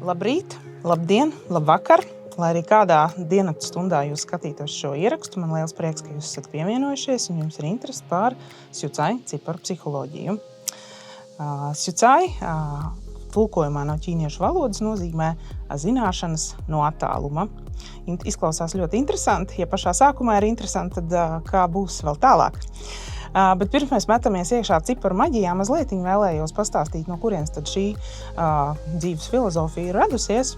Labrīt, labdien, labvakar! Lai arī kādā diennakts stundā jūs skatītos šo ierakstu, man liels prieks, ka jūs esat pievienojušies un jums ir interese par Sjucai ciparu psiholoģiju. Sjucai tulkojumā no ķīniešu valodas nozīmē zināšanas no attāluma. Izklausās ļoti interesanti. Ja pašā sākumā ir interesanti, tad kā būs vēl tālāk? Bet pirms mēs metamies iekšā ciparu maģijā, mazliet vēlējos pastāstīt, no kurienes tad šī dzīves filozofija ir radusies.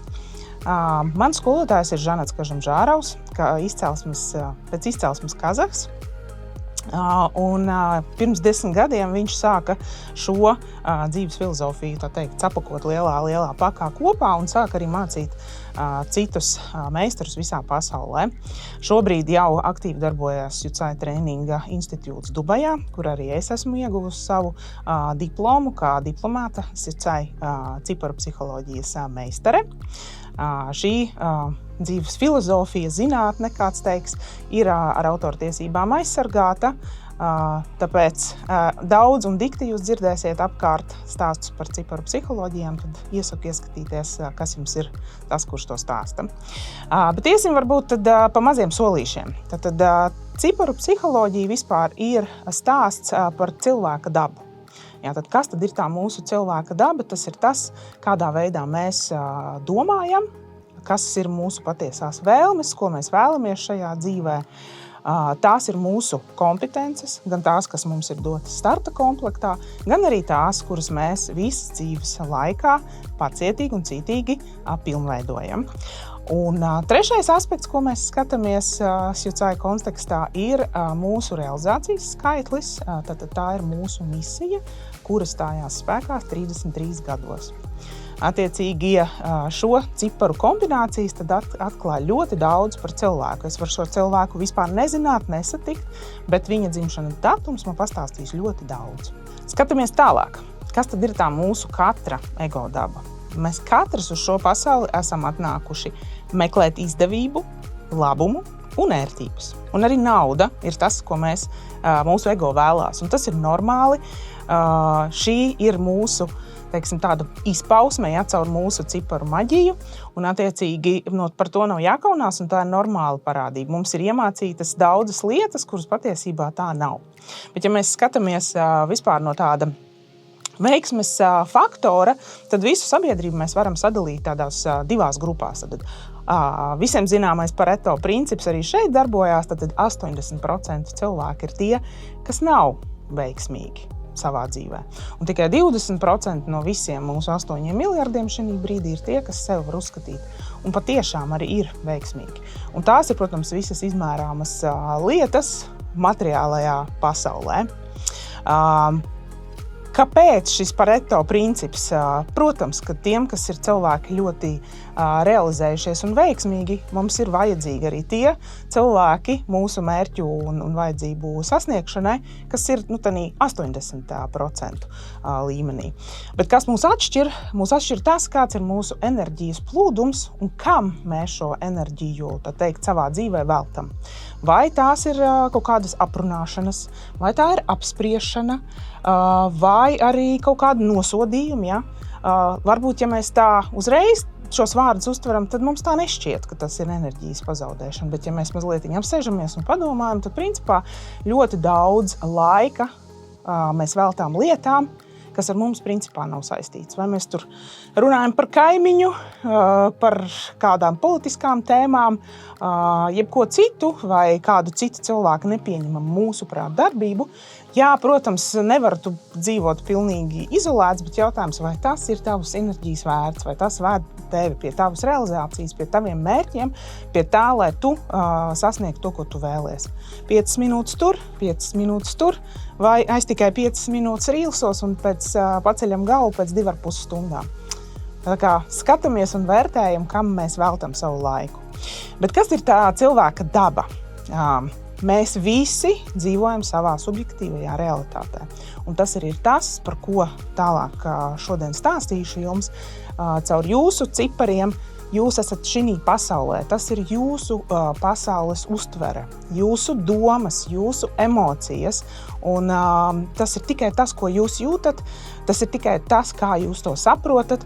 Mans skolotājs ir Žanets Kažamžāraus, pēc izcelsmes kazahs. Pirms 10 gadiem viņš sāka šo dzīves filozofiju, tā teikt, sapakot lielā pakā kopā un sāka arī mācīt citus meistarus visā pasaulē. Šobrīd jau aktīvi darbojas Sjucai trēninga institūts Dubajā, kur arī es esmu ieguvusi savu diplomu kā diplomāta Sjucai ciparu psiholoģijas meistare. Šī dzīves filozofija, zinātne, kāds teiks, ir ar autortiesībām aizsargāta, tāpēc daudz un dikti jūs dzirdēsiet apkārt stāstus par ciparu psiholoģijām, tad iesaku ieskatīties, kas jums ir tas, kurš to stāsta. Bet iesim varbūt tad pa maziem solīšiem. Tad ciparu psiholoģija vispār ir stāsts par cilvēka dabu. Tad kas tad ir tā mūsu cilvēka daba? Tas ir tas, kādā veidā mēs domājam, kas ir mūsu patiesās vēlmes, ko mēs vēlamies šajā dzīvē. Tās ir mūsu kompetences, gan tās, kas mums ir dotas starta komplektā, gan arī tās, kuras mēs visas dzīves laikā pacietīgi un cītīgi pilnveidojam. Un trešais aspekts, ko mēs skatāmies Sjucai kontekstā, ir mūsu realizācijas skaitlis. Tā ir mūsu misija, kura stājās spēkā 33 gados. Attiecīgi, šo ciparu kombinācijas tad atklāja ļoti daudz par cilvēku. Es varu šo cilvēku vispār nezināt, nesatikt, bet viņa dzimšanas datums man pastāstīs ļoti daudz. Skatāmies tālāk. Kas tad ir tā mūsu katra ego daba? Mēs katrs uz šo pasauli esam atnākuši meklēt izdevību, labumu un ērtības. Un arī nauda ir tas, ko mūsu ego vēlās. Un tas ir normāli. Šī ir mūsu, teiksim, tādu izpausme, caur mūsu ciparu maģiju. Un attiecīgi par to nav jākaunās, un tā ir normāla parādība. Mums ir iemācītas daudzas lietas, kuras patiesībā tā nav. Bet ja mēs skatāmies vispār no tāda veiksmes faktora, tad visu sabiedrību mēs varam sadalīt tādās divās grupās. Tad visiem zināmais Pareto princips arī šeit darbojās, tad 80% cilvēki ir tie, kas nav veiksmīgi savā dzīvē. Un tikai 20% no visiem mūsu 8 miljardiem šī brīdī ir tie, kas sevi var uzskatīt un patiešām arī ir veiksmīgi. Un tās ir, protams, visas izmērāmas lietas materiālajā pasaulē. Kāpēc šis Pareto princips? Protams, ka tiem, kas ir cilvēki ļoti realizējušies un veiksmīgi, mums ir vajadzīgi arī tie cilvēki mūsu mērķu un vajadzību sasniegšanai, kas ir tādā 80% līmenī. Bet kas mūs atšķir? Mūs atšķir tas, kāds ir mūsu enerģijas plūdums un kam mēs šo enerģiju, tā teikt, savā dzīvē veltam. Vai tās ir kaut kādas aprunāšanas, vai tā ir apspriešana, vai arī kaut kāda nosodījuma. Ja? Varbūt, ja mēs tā uzreiz šos vārdus uztveram, tad mums tā nešķiet, ka tas ir enerģijas pazaudēšana. Bet ja mēs mazliet apsēžamies un padomājam, tad principā ļoti daudz laika mēs veltām lietām, kas ar mums principā nav saistīts. Vai mēs tur runājam par kaimiņu, par kādām politiskām tēmām, jebko citu, vai kādu citu cilvēku nepieņemam mūsuprāt darbību. Jā, protams, nevar tu dzīvot pilnīgi izolēts, bet jautājums, vai tas ir tavas enerģijas vērts, vai tas vēd tevi pie tavas realizācijas, pie taviem mērķiem, pie tā, lai tu sasniegtu to, ko tu vēlies. 5 minūtes tur, 5 minūtes tur, vai tikai 5 minūtes rīlsos un pēc paceļam galvu pēc 2,5 stundām. Tā kā skatāmies un vērtējam, kam mēs veltam savu laiku. Bet kas ir tā cilvēka daba? Mēs visi dzīvojam savā subjektīvajā realitātē. Un tas arī ir tas, par ko tālāk šodien stāstīšu jums. Caur jūsu cipariem jūs esat šī pasaulē. Tas ir jūsu pasaules uztvere, jūsu domas, jūsu emocijas. Un tas ir tikai tas, ko jūs jūtat. Tas ir tikai tas, kā jūs to saprotat.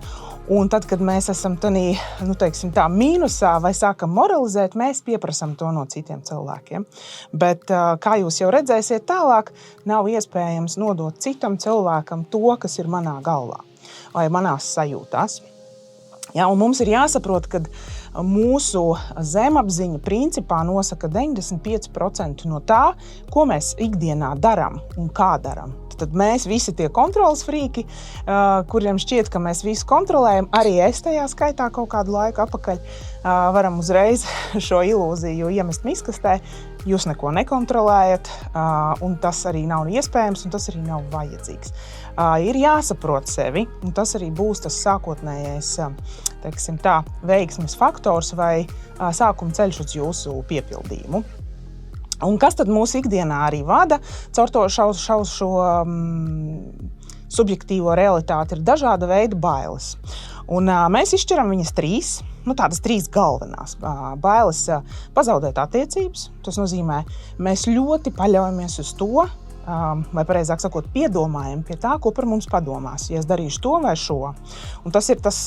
Un tad, kad mēs esam tādā, mīnusā vai sākam moralizēt, mēs pieprasam to no citiem cilvēkiem. Bet, kā jūs jau redzēsiet tālāk, nav iespējams nodot citam cilvēkam to, kas ir manā galvā vai manās sajūtās. Ja, un mums ir jāsaprot, ka mūsu zemapziņa principā nosaka 95% no tā, ko mēs ikdienā darām un kā darām. Tad mēs visi tie kontrolas frīki, kuriem šķiet, ka mēs visu kontrolējam, arī es tajā skaitā kaut kādu laiku atpakaļ, varam uzreiz šo ilūziju iemest miskastē. Jūs neko nekontrolējat, un tas arī nav iespējams, un tas arī nav vajadzīgs. Ir jāsaprot sevi, un tas arī būs tas sākotnējais, veiksmes faktors vai sākuma ceļš uz jūsu piepildījumu. Un kas tad mūsu ikdienā arī vada caur to šo subjektīvo realitāti ir dažāda veida bailes. Un mēs izšķiram viņas trīs, tādas trīs galvenās. Bailes pazaudēt attiecības, tas nozīmē, mēs ļoti paļaujamies uz to, vai pareizāk sakot, piedomājam pie tā, ko par mums padomās, ja es darīšu to vai šo. Un tas ir tas,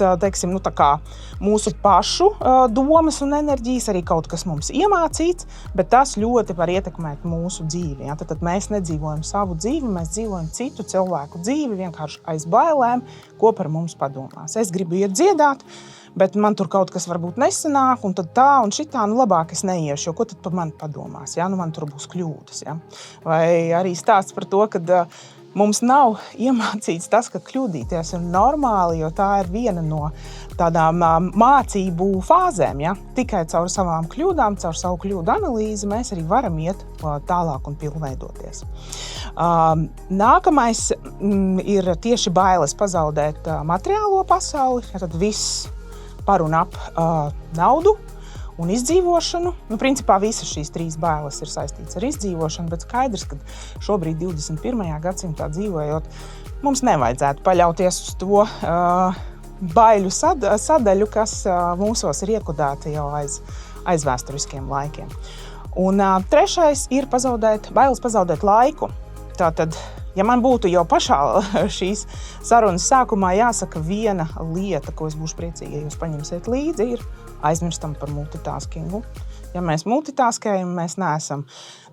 mūsu pašu domas un enerģijas, arī kaut kas mums iemācīts, bet tas ļoti var ietekmēt mūsu dzīvi. Ja? Tad mēs nedzīvojam savu dzīvi, mēs dzīvojam citu cilvēku dzīvi, vienkārši aiz bailēm, ko par mums padomās. Es gribu iet dziedāt, bet man tur kaut kas varbūt nesanāk, un tad tā un šitā, labāk es neiešu, jo ko tad par mani padomās, ja? Man tur būs kļūdas. Ja? Vai arī stāsts par to, ka mums nav iemācīts tas, ka kļūdīties ir normāli, jo tā ir viena no tādām mācību fāzēm. Ja? Tikai caur savām kļūdām, caur savu kļūdu analīzi mēs arī varam iet tālāk un pilnveidoties. Nākamais ir tieši bailes pazaudēt materiālo pasauli, ja tad viss par un ap naudu un izdzīvošanu. Principā visas šīs trīs bailes ir saistītas ar izdzīvošanu, bet skaidrs, ka šobrīd 21. gadsimtā dzīvojot, mums nevajadzētu paļauties uz to baiļu sadaļu, kas mūsos ir iekodēta jau aiz vēsturiskiem laikiem. Un trešais ir bailes pazaudēt laiku. Tātad, ja man būtu jau pašā šīs sarunas sākumā jāsaka viena lieta, ko es būšu priecīga, ja jūs paņemsiet līdzi, ir aizmirstam par multitaskingu. Ja mēs multitaskējam, mēs neesam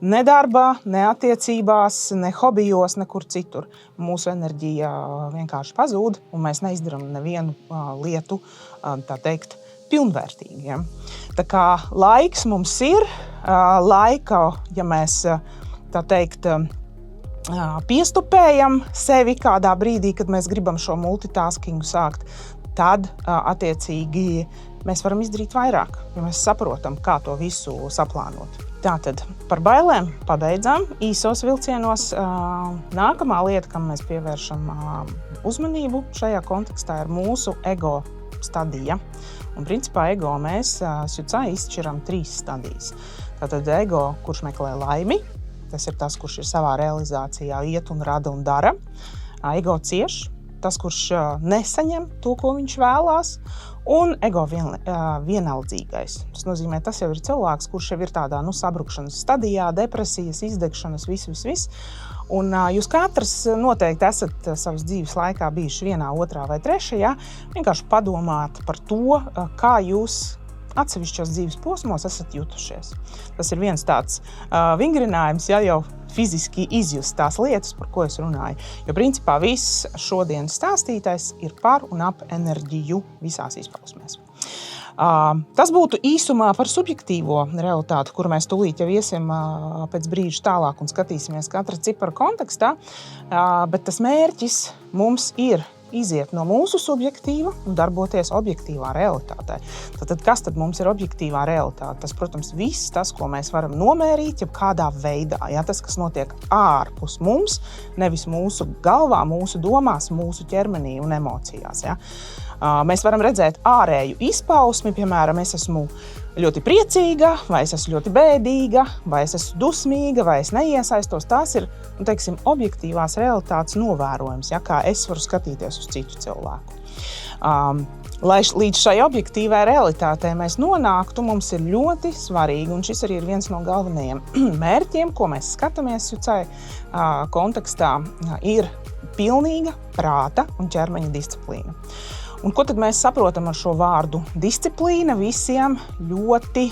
ne darbā, ne attiecībās, ne hobijos, nekur citur. Mūsu enerģija vienkārši pazūd, un mēs neizdaram nevienu lietu, pilnvērtīgi. Ja? Tā kā laiks mums ir, laika, ja mēs piestupējam sevi kādā brīdī, kad mēs gribam šo multitaskingu sākt, tad attiecīgi mēs varam izdarīt vairāk, ja mēs saprotam, kā to visu saplānot. Tātad par bailēm pabeidzām īsos vilcienos. Nākamā lieta, kam mēs pievēršam uzmanību šajā kontekstā, ir mūsu ego stadija. Un principā ego mēs izšķiram trīs stadijas. Tātad ego, kurš meklē laimi, tas ir tas, kurš ir savā realizācijā iet un rada un dara. Ego cieš, tas, kurš nesaņem to, ko viņš vēlās. Un ego vienaldzīgais. Tas nozīmē, tas jau ir cilvēks, kurš jau ir tādā sabrukšanas stadijā, depresijas, izdegšanas, viss. Un jūs katrs noteikti esat savas dzīves laikā bijuši vienā, otrā vai trešajā. Vienkārši padomāt par to, kā jūs atsevišķos dzīves posmos esat jutušies. Tas ir viens tāds vingrinājums, ja jau fiziski izjust tās lietas, par ko es runāju. Jo principā viss šodienas stāstītais ir par un ap enerģiju visās izpausmēs. Tas būtu īsumā par subjektīvo realitāti, kuru mēs tūlīt jau iesim pēc brīža tālāk un skatīsimies katra cipara kontekstā, bet tas mērķis mums ir iziet no mūsu subjektīva un darboties objektīvā realitātē. Tad kas tad mums ir objektīvā realitāte? Tas, protams, viss tas, ko mēs varam nomērīt, ja kādā veidā. Ja? Tas, kas notiek ārpus mums, nevis mūsu galvā, mūsu domās, mūsu ķermenī un emocijās. Ja? Mēs varam redzēt ārēju izpausmi, piemēram, es esmu ļoti priecīga, vai es esmu ļoti bēdīga, vai es esmu dusmīga, vai es neiesaistos. Tās ir, objektīvās realitātes novērojums, ja, kā es varu skatīties uz citu cilvēku. Lai līdz šai objektīvai realitātei mēs nonāktu, mums ir ļoti svarīgi, un šis arī ir viens no galvenajiem mērķiem, ko mēs skatāmies jucai kontekstā, ir pilnīga prāta un ķermeņa disciplīna. Un ko tad mēs saprotam ar šo vārdu? Disciplīna visiem ļoti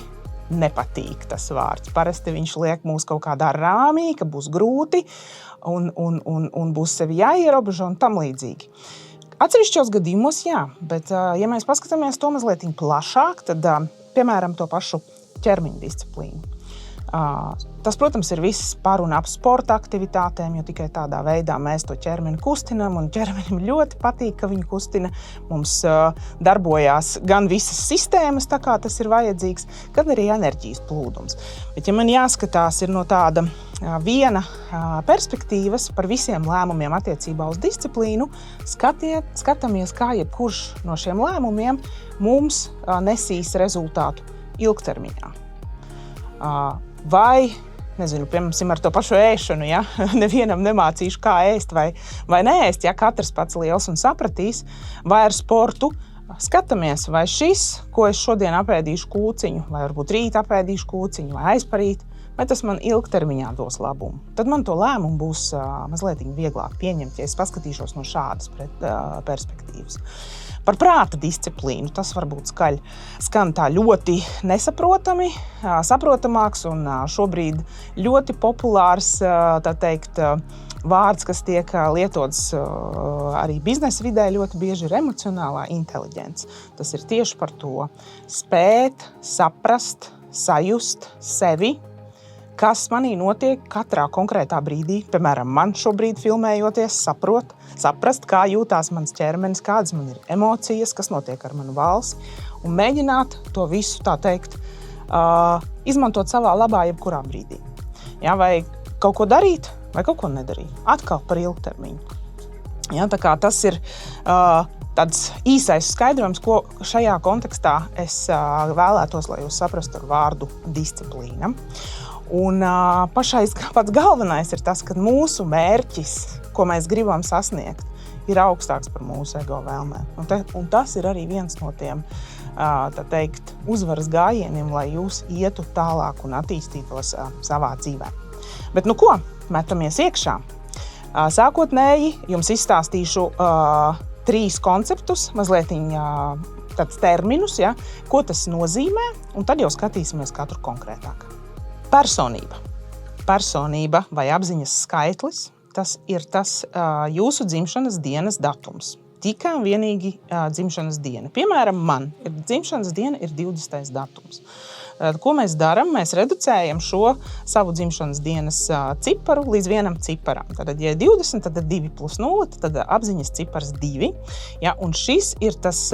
nepatīk tas vārds. Parasti viņš liek mūs kaut kādā rāmī, ka būs grūti un būs sevi jāierobežo un tam līdzīgi. Atsevišķos gadījumos jā, bet ja mēs paskatāmies to mazliet plašāk, tad, piemēram, to pašu ķermeņa disciplīnu. Tas, protams, ir viss par un ap sporta aktivitātēm, jo tikai tādā veidā mēs to ķermeni kustinām, un ķermenim ļoti patīk, ka viņu kustina. Mums darbojās gan visas sistēmas, tā kā tas ir vajadzīgs, gan arī enerģijas plūdums. Bet, ja man jāskatās ir no tāda viena perspektīvas par visiem lēmumiem attiecībā uz disciplīnu, skatāmies, kā jebkurš no šiem lēmumiem mums nesīs rezultātu ilgtermiņā. Vai, nezinu, piemēram, ar to pašu ēšanu, ja? Nevienam nemācīšu, kā ēst vai neēst, ja katrs pats liels un sapratīs, vai ar sportu skatāmies, vai šis, ko es šodien apēdīšu kūciņu, vai varbūt rīt apēdīšu kūciņu, vai aizparīt, vai tas man ilgtermiņā dos labumu. Tad man to lēmumu būs mazliet vieglāk pieņemt, ja es paskatīšos no šādas perspektīvas. Par prāta disciplīnu tas varbūt skan tā ļoti nesaprotami, saprotamāks un šobrīd ļoti populārs, tā teikt, vārds, kas tiek lietots arī biznesa vidē ļoti bieži, ir emocionālā inteliģence. Tas ir tieši par to spēt, saprast, sajust sevi, kas manī notiek katrā konkrētā brīdī. Piemēram, man šobrīd filmējoties saprast, kā jūtās mans ķermenis, kādas man ir emocijas, kas notiek ar manu valsi, un mēģināt to visu, tā teikt, izmantot savā labā jebkurā brīdī. Ja, vai kaut ko darīt, vai kaut ko nedarīt. Atkal par ilgtermiņu. Ja, tā kā tas ir tāds īsais skaidrojums, ko šajā kontekstā es vēlētos, lai jūs saprastu ar vārdu disciplīna. Un pats galvenais ir tas, ka mūsu mērķis, ko mēs gribam sasniegt, ir augstāks par mūsu ego vēlmēm. Un tas ir arī viens no tiem, tā teikt, uzvaras gājieniem, lai jūs ietu tālāk un attīstītos savā dzīvē. Bet nu ko? Metamies iekšā. Sākotnēji jums izstāstīšu 3 konceptus, mazliet tāds terminus, ja, ko tas nozīmē, un tad jau skatīsimies katru konkrētāk. Personība vai apziņas skaitlis, tas ir tas jūsu dzimšanas dienas datums. Tikai un vienīgi dzimšanas diena. Piemēram, man ir dzimšanas diena ir 20. datums. Ko mēs darām? Mēs reducējam šo savu dzimšanas dienas ciparu līdz vienam ciparam. Tad, ja ir 20, tad 2 plus 0, tad apziņas cipars 2. Ja, un šis ir tas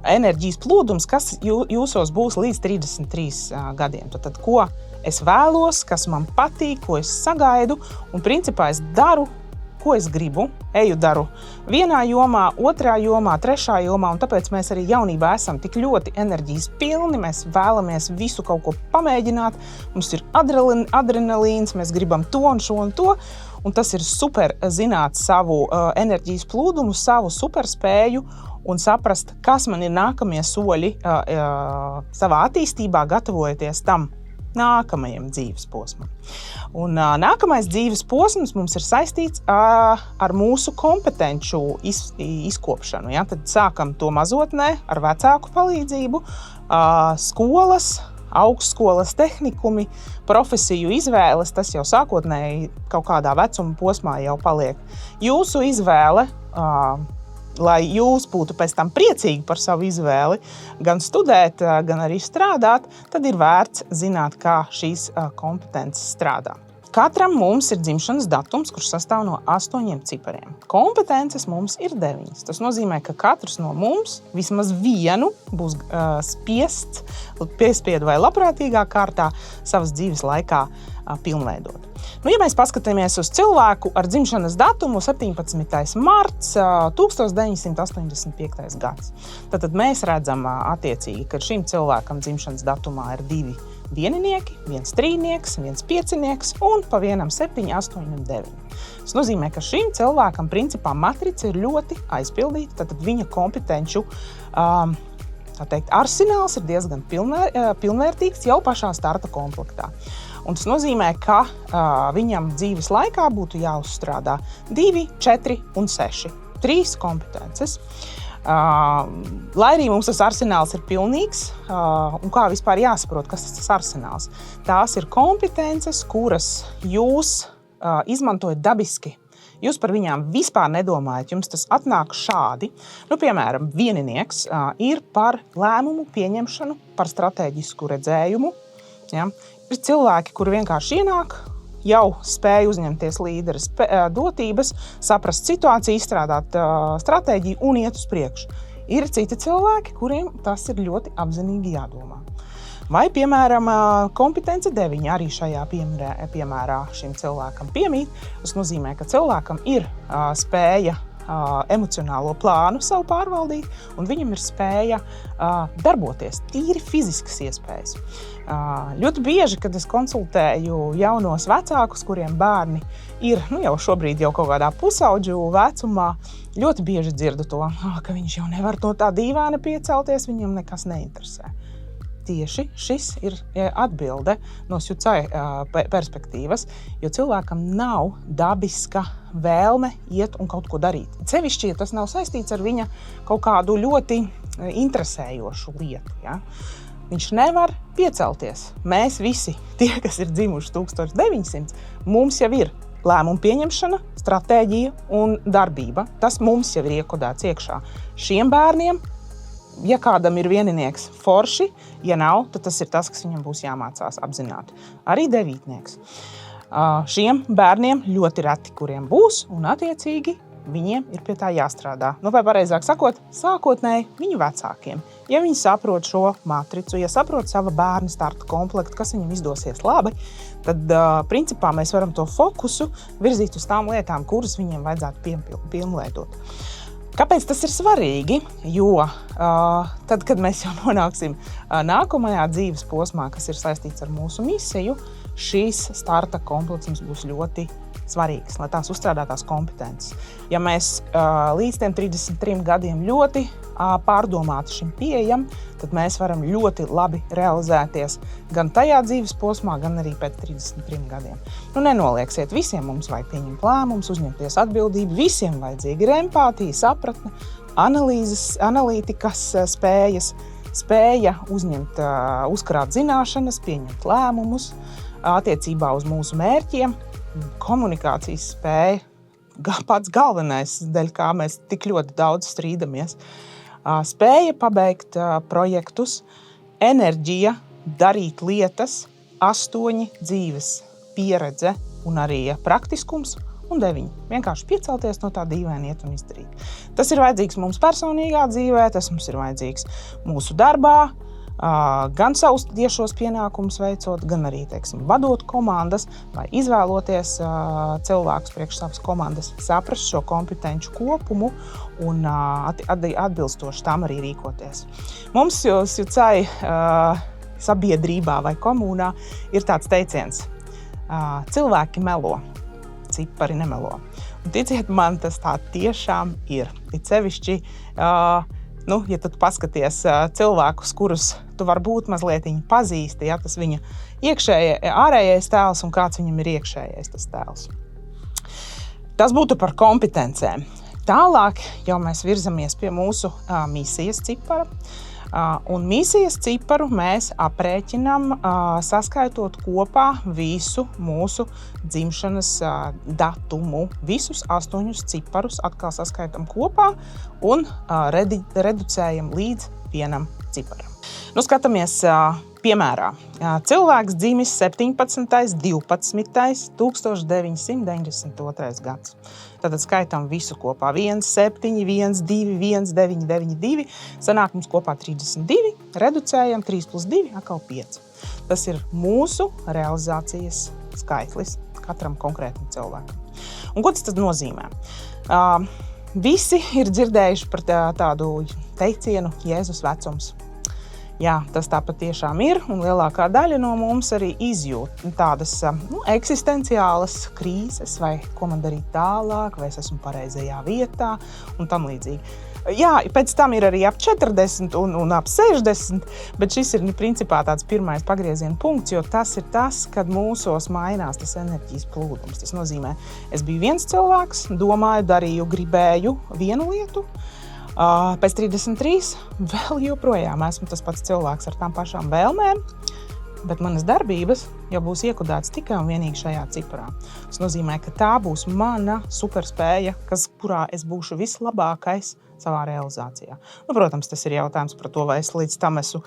enerģijas plūdums, kas jūsos būs līdz 33 gadiem. Tad, ko es vēlos, kas man patīk, ko es sagaidu, un principā es daru, ko es gribu. Eju daru vienā jomā, otrā jomā, trešā jomā, un tāpēc mēs arī jaunībā esam tik ļoti enerģijas pilni, mēs vēlamies visu kaut ko pamēģināt, mums ir adrenalīns, mēs gribam to un šo un to, un tas ir super zināt savu enerģijas plūdumu, savu superspēju, un saprast, kas man ir nākamie soļi savā attīstībā, gatavojoties tam nākamajam dzīves posmam. Un nākamais dzīves posms mums ir saistīts ar mūsu kompetenču izkopšanu. Ja? Tad sākam to mazotnē ar vecāku palīdzību, skolas, augstskolas tehnikumi, profesiju izvēles, tas jau sākotnēji kaut kādā vecuma posmā jau paliek. Jūsu izvēle, lai jūs būtu pēc tam priecīgi par savu izvēli, gan studēt, gan arī strādāt, tad ir vērts zināt, kā šīs kompetences strādā. Katram mums ir dzimšanas datums, kurš sastāv no 8 cipariem. Kompetences mums ir 9. Tas nozīmē, ka katrs no mums vismaz vienu būs piespiedu vai labprātīgā kārtā savas dzīves laikā pilnveidot. Nu, ja mēs paskatāmies uz cilvēku ar dzimšanas datumu 17. marts 1985. gads, tad mēs redzam attiecīgi, ka šim cilvēkam dzimšanas datumā ir 2 vieninieki, 1 trīnieks, 1 piecinieks un pa vienam 7, 8 un 9. Tas nozīmē, ka šim cilvēkam principā matrica ir ļoti aizpildīta, tad viņa kompetenču arsenāls ir diezgan pilnvērtīgs jau pašā starta komplektā. Un tas nozīmē, ka viņam dzīves laikā būtu jāuzstrādā 2, 4 un 6. 3 kompetences. Lai arī mums tas arsenāls ir pilnīgs, un kā vispār jāsaprot, kas tas arsenāls. Tās ir kompetences, kuras jūs izmantojat dabiski. Jūs par viņām vispār nedomājat, jums tas atnāk šādi. Piemēram, vieninieks ir par lēmumu pieņemšanu, par stratēģisku redzējumu. Ja? Ir cilvēki, kuri vienkārši ienāk, jau spēja uzņemties līderes dotības, saprast situāciju, izstrādāt stratēģiju un iet uz priekšu. Ir citi cilvēki, kuriem tas ir ļoti apzinīgi jādomā. Vai, piemēram, kompetence 9 arī šajā piemērā šim cilvēkam piemīt. Tas nozīmē, ka cilvēkam ir spēja emocionālo plānu savu pārvaldīt, un viņam ir spēja darboties, tīri fiziskas iespējas. Ļoti bieži, kad es konsultēju jaunos vecākus, kuriem bērni ir jau šobrīd jau kaut kādā pusauģu vecumā, ļoti bieži dzirdu to, ka viņš jau nevar no tā dīvāna piecelties, viņam nekas neinteresē. Tieši šis ir atbilde no Sjucai perspektīvas, jo cilvēkam nav dabiska vēlme iet un kaut ko darīt. Sevišķi, ja tas nav saistīts ar viņa kaut kādu ļoti interesējošu lietu. Ja? Viņš nevar piecelties. Mēs visi, tie, kas ir dzimuši 1900, mums jau ir lēmumu pieņemšana, stratēģija un darbība. Tas mums jau ir iekodēts iekšā. Šiem bērniem, ja kādam ir vieninieks, forši, ja nav, tad tas ir tas, kas viņam būs jāmācās apzināti. Arī devītnieks. Šiem bērniem ļoti reti, kuriem būs, un attiecīgi viņiem ir pie tā jāstrādā. Vai pareizāk sakot, sākotnēji viņu vecākiem. Ja viņi saprot šo matricu, ja saprot sava bērna starta komplektu, kas viņam izdosies labi, tad principā mēs varam to fokusu virzīt uz tām lietām, kuras viņiem vajadzētu pilnveidot. Kāpēc tas ir svarīgi? Jo tad, kad mēs jau nonāksim nākamajā dzīves posmā, kas ir saistīts ar mūsu misiju, šīs starta komplekts mums būs ļoti svarīgs, lai tās uzstrādātās kompetences. Ja mēs līdz tiem 33 gadiem ļoti pārdomāti šim pieejam, tad mēs varam ļoti labi realizēties gan tajā dzīves posmā, gan arī pēc 33 gadiem. Nenolieksiet, visiem mums vajag pieņemt lēmumus, uzņemties atbildību, visiem vajadzīga ir empātija, sapratne, analītikas spējas, spēja uzņemt, uzkrāt zināšanas, pieņemt lēmumus attiecībā uz mūsu mērķiem, komunikācijas spēja, pats galvenais, dēļ kā mēs tik ļoti daudz strīdamies. Spēja pabeigt projektus, enerģija, darīt lietas, 8 dzīves pieredze un arī praktiskums un 9. Vienkārši piecelties no tā dīvaina iet un izdarīt. Tas ir vajadzīgs mums personīgā dzīvē, tas mums ir vajadzīgs mūsu darbā, gan savus tiešos pienākumus veicot, gan arī, vadot komandas vai izvēloties cilvēkus priekš savas komandas, saprast šo kompetenču kopumu un atbilstoši tam arī rīkoties. Mums Sjucai sabiedrībā vai komunā ir tāds teiciens: cilvēki melo, cipari nemelo. Un ticiet man, tas tā tiešām ir. It sevišķi, ja tu paskaties cilvēkus, kurus tu varbūt mazliet pazīsti, ja, tas viņa ārējais tēls un kāds viņam ir iekšējais tas tēls. Tas būtu par kompetencēm. Tālāk jau mēs virzamies pie mūsu misijas cipara. Un misijas ciparu mēs aprēķinam, saskaitot kopā visu mūsu dzimšanas datumu. Visus 8 ciparus atkal saskaitam kopā un reducējam līdz vienam ciparam. Skatāmies piemērā. Cilvēks dzimis 17. 12. 1992. gads. Tātad skaitam visu kopā 1, 7, 1, 2, 1, 9, 9, 2. Sanāk mums kopā 32, reducējam 3 plus 2, atkal 5. Tas ir mūsu realizācijas skaitlis katram konkrētam cilvēkam. Un ko tas tad nozīmē? Visi ir dzirdējuši par tādu teicienu Jēzus vecums. Jā, tas tā patiešām ir, un lielākā daļa no mums arī izjūt tādas eksistenciālas krīzes, vai ko man darīt tālāk, vai es esmu pareizajā vietā, un tam līdzīgi. Jā, pēc tam ir arī ap 40 un ap 60, bet šis ir principā tāds pirmais pagrieziena punkts, jo tas ir tas, kad mūsos mainās tas enerģijas plūdums. Tas nozīmē, es biju viens cilvēks, domāju, darīju, gribēju vienu lietu, pēc 33 vēl joprojām esmu tas pats cilvēks ar tām pašām vēlmēm, bet manas darbības jau būs iekudētas tikai un vienīgi šajā ciparā. Tas nozīmē, ka tā būs mana superspēja, kurā es būšu vislabākais savā realizācijā. Protams, tas ir jautājums par to, vai es līdz tam esmu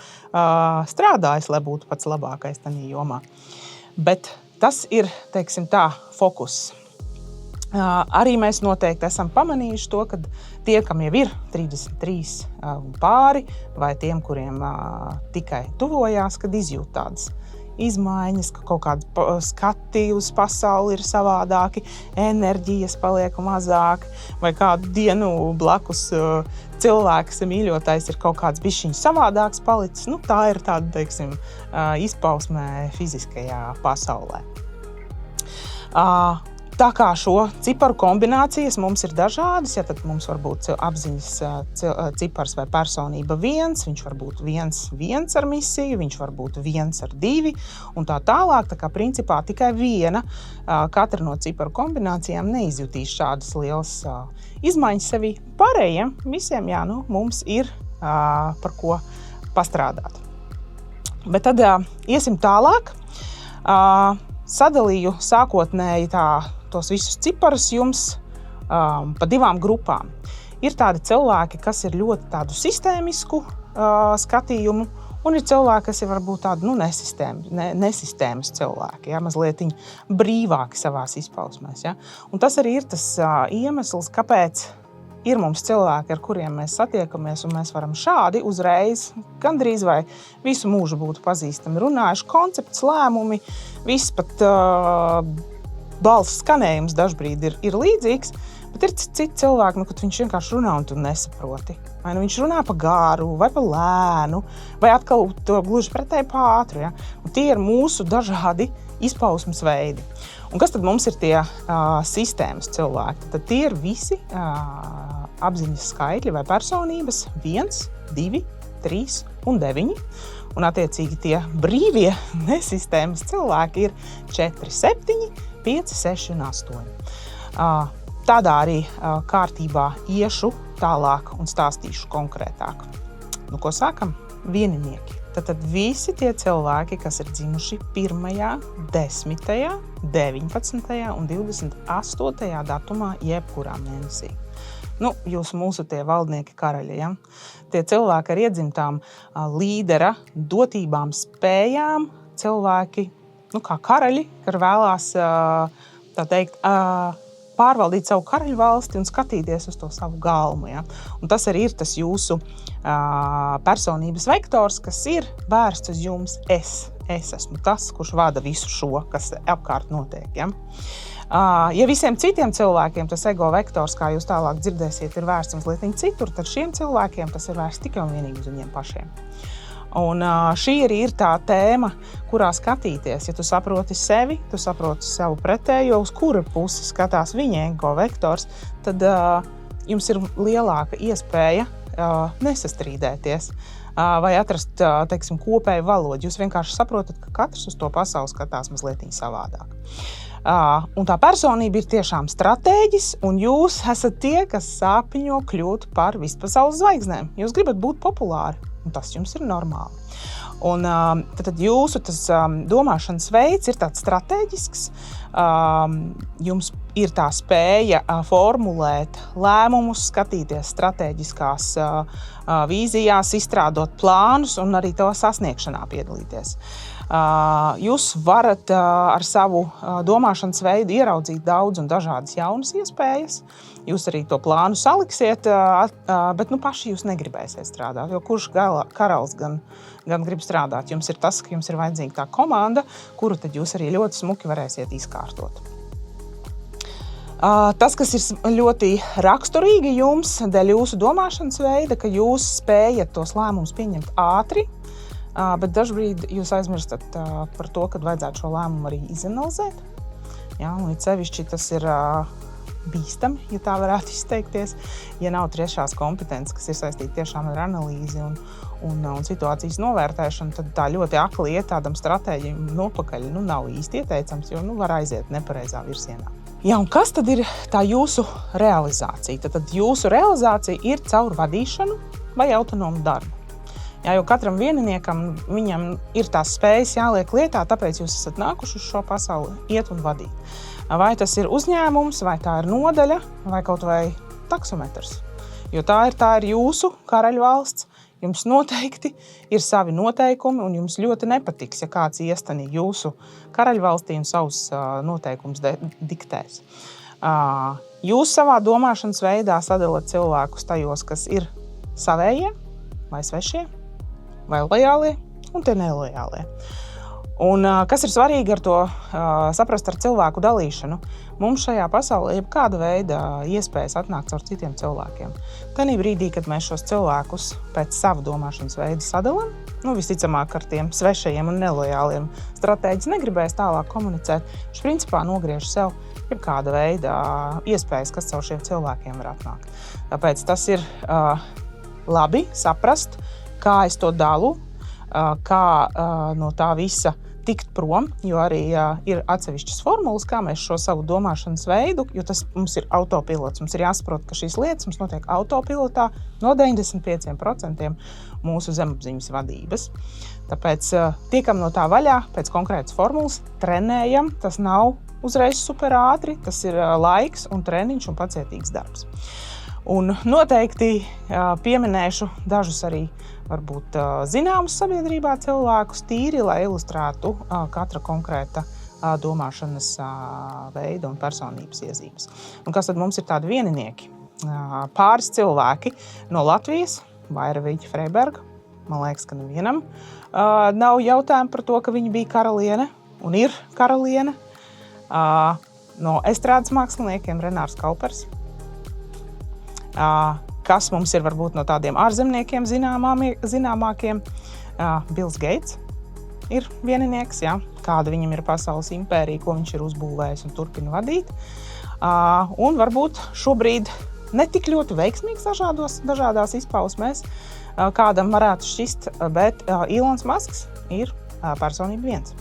strādājis, lai būtu pats labākais tajā jomā. Bet tas ir, teiksim tā, fokus. Arī mēs noteikti esam pamanījuši to, ka tie, kam jau ir 33 pāri, vai tiem, kuriem tikai tuvojās, kad izjūt tādas izmaiņas, ka kaut kāda skati uz pasauli ir savādāki, enerģijas paliek mazāk, vai kādu dienu blakus cilvēks mīļotais ir kaut kāds bišķiņš savādāks palicis. Tā ir tāda, teiksim, izpausmē fiziskajā pasaulē. Tā kā šo ciparu kombinācijas mums ir dažādas, tad mums var būt apziņas cipars vai personība 1, viņš var būt 1 ar misiju, viņš var būt 1 ar 2 un tā tālāk. Tā kā principā tikai viena katra no ciparu kombinācijām neizjutīs šādas lielas izmaiņas sevī. Pārējiem visiem, mums ir par ko pastrādāt. Bet tad iesim tālāk. Sadalīju sākotnēji tos visus ciparus jums pa 2 grupām. Ir tādi cilvēki, kas ir ļoti tādu sistēmisku skatījumu, un ir cilvēki, kas ir varbūt tādi nesistēmas cilvēki, mazliet brīvāki savās izpausmēs. Un tas arī ir tas iemesls, kāpēc ir mums cilvēki, ar kuriem mēs satiekamies, un mēs varam šādi uzreiz, gandrīz vai visu mūžu būtu pazīstami runājuši, koncepts, lēmumi, viss pat balss skanējums dažbrīd ir līdzīgs, bet ir citi cilvēki, kad viņš vienkārši runā un tu nesaproti. Vai viņš runā pa gāru, vai pa lēnu, vai atkal to gluži pretēji pa ātru. Un tie ir mūsu dažādi izpausmes veidi. Un kas tad mums ir tie sistēmas cilvēki? Tad tie ir visi apziņas skaitļi vai personības 1, 2, 3 un 9. Un attiecīgi tie brīvie nesistēmas cilvēki ir 4, 7, 5, 6 un 8. Tādā arī kārtībā iešu tālāk un stāstīšu konkrētāk. Ko sākam? Vieninieki. Tad visi tie cilvēki, kas ir dzimuši 1., 10., 19. un 28. datumā jebkurā mēnesī. Jūs mūsu tie valdnieki karaļi, Tie cilvēki ar iedzimtām līdera dotībām, spējām, cilvēki, kā karaļi, kas vēlās, tā teikt, pārvaldīt savu karaļu valsti un skatīties uz to savu galmu. Un tas arī ir tas jūsu personības vektors, kas ir vērsts uz jums. Es esmu tas, kurš vada visu šo, kas apkārt notiek. Ja visiem citiem cilvēkiem tas ego vektors, kā jūs tālāk dzirdēsiet, ir vērsts mazliet citur, tad šiem cilvēkiem tas ir vērsts tikai un vienīgi uz viņiem pašiem. Un šī arī ir tā tēma, kurā skatīties. Ja tu saproti sevi, tu saproti savu pretējo, uz kura pusi skatās viņa ego vektors, tad jums ir lielāka iespēja nesastrīdēties vai atrast, teiksim, kopēju valodu. Jūs vienkārši saprotat, ka katrs uz to pasauli skatās mazliet savādāk. Un tā personība ir tiešām stratēģis, un jūs esat tie, kas sāpiņo kļūt par vispasaules zvaigznēm. Jūs gribat būt populāri, un tas jums ir normāli. Un tad jūsu domāšanas veids ir tāds stratēģisks. Jums ir tā spēja formulēt lēmumus, skatīties stratēģiskās vīzijās, izstrādot plānus un arī to sasniegšanā piedalīties. Jūs varat ar savu domāšanas veidu ieraudzīt daudz un dažādas jaunas iespējas. Jūs arī to plānu saliksiet, bet paši jūs negribēsiet strādāt, jo kurš karalis gan grib strādāt. Jums ir tas, ka jums ir vajadzīga tā komanda, kuru tad jūs arī ļoti smuki varēsiet izkārtot. Tas, kas ir ļoti raksturīgi jums, dēļ jūsu domāšanas veida, ka jūs spējat tos lēmumus pieņemt ātri, bet dažbrīd jūs aizmirstat par to, ka vajadzētu šo lēmumu arī izanalizēt. Ja, un it sevišķi tas ir bīstami, ja tā varētu izteikties, ja nav trešās kompetences, kas ir saistīta tiešām ar analīzi un situācijas novērtēšanu, tad tā ļoti akli iet tādam stratēģim nopakaļ, nav īsti ieteicams, jo var aiziet nepareizā virzienā. Ja, un kas tad ir tā jūsu realizācija? Tad jūsu realizācija ir caur vadīšanu vai autonomu darbu. Ja, jo katram vieniniekam viņam ir tās spējas jāliek lietā, tāpēc jūs esat nākuši uz šo pasauli iet un vadīt. Vai tas ir uzņēmums, vai tā ir nodaļa, vai kaut vai taksometrs. Jo tā ir jūsu karaļvalsts, jums noteikti ir savi noteikumi, un jums ļoti nepatiks, ja kāds iestanī jūsu karaļvalstī un savus noteikumus diktēs. Jūs savā domāšanas veidā sadalat cilvēkus tajos, kas ir savējie, vai svešie, vai lojālie, un tie nelojālie. Un kas ir svarīgi ar to saprast ar cilvēku dalīšanu? Mums šajā pasaulē ir kāda veida iespējas atnākt caur citiem cilvēkiem. Tanī brīdī, kad mēs šos cilvēkus pēc savu domāšanas veidu sadalam, visticamāk ar tiem svešajiem un nelojāliem stratēģis negribēs tālāk komunicēt, viņš principā nogriež sev jebkāda veida iespējas, kas caur šiem cilvēkiem var atnākt. Tāpēc tas ir labi saprast, kā es to dalu, kā no tā visa tikt prom, jo arī ir atsevišķas formulas, kā mēs šo savu domāšanas veidu, jo tas mums ir autopilots. Mums ir jāsaprot, ka šīs lietas mums notiek autopilotā no 95% mūsu zemapziņas vadības. Tāpēc tiekam no tā vaļā pēc konkrētas formulas, trenējam, tas nav uzreiz super ātri, tas ir laiks un treniņš un pacietīgs darbs. Un noteikti pieminēšu dažus arī varbūt zināmus sabiedrībā cilvēkus tīri, lai ilustrētu katra konkrēta domāšanas veida un personības iezīmes. Un kas tad mums ir tādi vieninieki? Pāris cilvēki no Latvijas, Vaira Viķa Freiberga, man liekas, ka nevienam nav jautājumu par to, ka viņa bija karaliene un ir karaliene. No estrādes māksliniekiem Renārs Kaupers, kas mums ir varbūt no tādiem ārzemniekiem zināmākiem. Bills Gates ir vieninieks, kāda viņam ir pasaules impērija, ko viņš ir uzbūvējis un turpina vadīt. Un varbūt šobrīd netik ļoti veiksmīgs dažādās izpausmēs, kādam varētu šķist, bet Ilons Masks ir personība viens.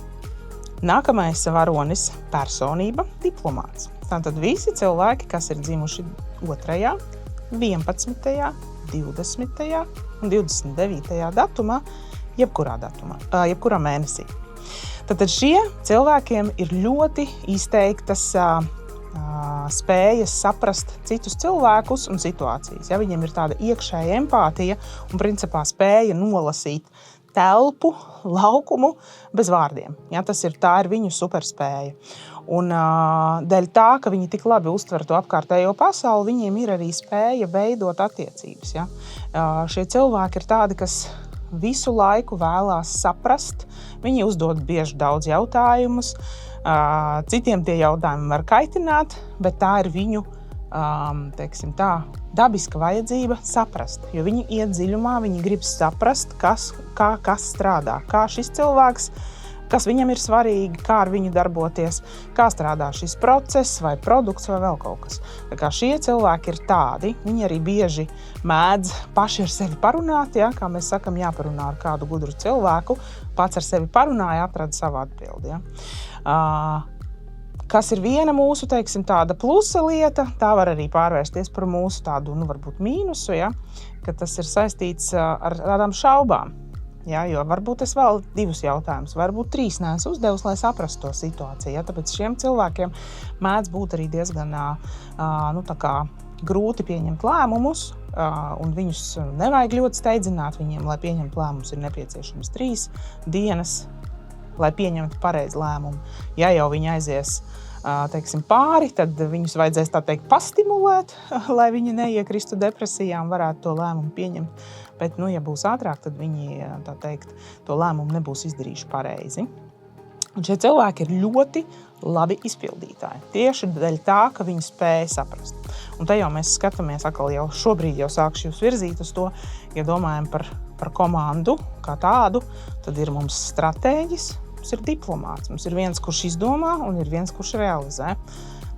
Nākamais varonis personība diplomāts. Tātad visi cilvēki, kas ir dzimuši 2., 11., 20. un 29. datumā, jebkurā mēnesī. Tātad šie cilvēkiem ir ļoti izteiktas spējas saprast citus cilvēkus un situācijas. Ja, viņiem ir tāda iekšēja empātija un principā spēja nolasīt telpu, laukumu bez vārdiem. Ja, tā ir viņu superspēja. Un dēļ tā, ka viņi tik labi uztver to apkārtējo pasauli, viņiem ir arī spēja veidot attiecības. Ja. Šie cilvēki ir tādi, kas visu laiku vēlās saprast. Viņi uzdod bieži daudz jautājumus. Citiem tie jautājumi var kaitināt, bet tā ir viņu dabiska vajadzība saprast. Jo viņi iet dziļumā, viņi grib saprast, kā kas strādā, kā šis cilvēks, kas viņam ir svarīgi, kā ar viņu darboties, kā strādā šis process vai produkts vai vēl kaut kas. Tā kā šie cilvēki ir tādi, viņi arī bieži mēdz paši ar sevi parunāt, ja? Kā mēs sakam, jāparunā ar kādu gudru cilvēku, pats ar sevi parunāja, atrada savu atbildi. Ja? Kas ir viena mūsu, tāda plusa lieta, tā var arī pārvērsties par mūsu tādu, varbūt mīnusu, ja? Ka tas ir saistīts ar tādām šaubām. Ja, jo varbūt es vēl 2 jautājumus, varbūt 3 neesmu uzdevusi, lai saprastu to situāciju. Ja, tāpēc šiem cilvēkiem mēdz būt arī diezgan grūti pieņemt lēmumus, un viņus nevajag ļoti steidzināt viņiem, lai pieņemt lēmumus ir nepieciešams 3 dienas, lai pieņemtu pareizu lēmumu. Ja jau viņi aizies pāri, tad viņus vajadzēs pastimulēt, lai viņi neiekristu depresijā un varētu to lēmumu pieņemt. Bet, ja būs ātrāk, tad viņi, to lēmumu nebūs izdarījuši pareizi. Un šie cilvēki ir ļoti labi izpildītāji. Tieši dēļ tā, ka viņi spēja saprast. Un te jau mēs skatāmies, atkal jau šobrīd jau sākšu jūs virzīt uz to, ja domājam par par komandu kā tādu, tad ir mums stratēģis, mums ir diplomāts. Mums ir viens, kurš izdomā un ir viens, kurš realizē.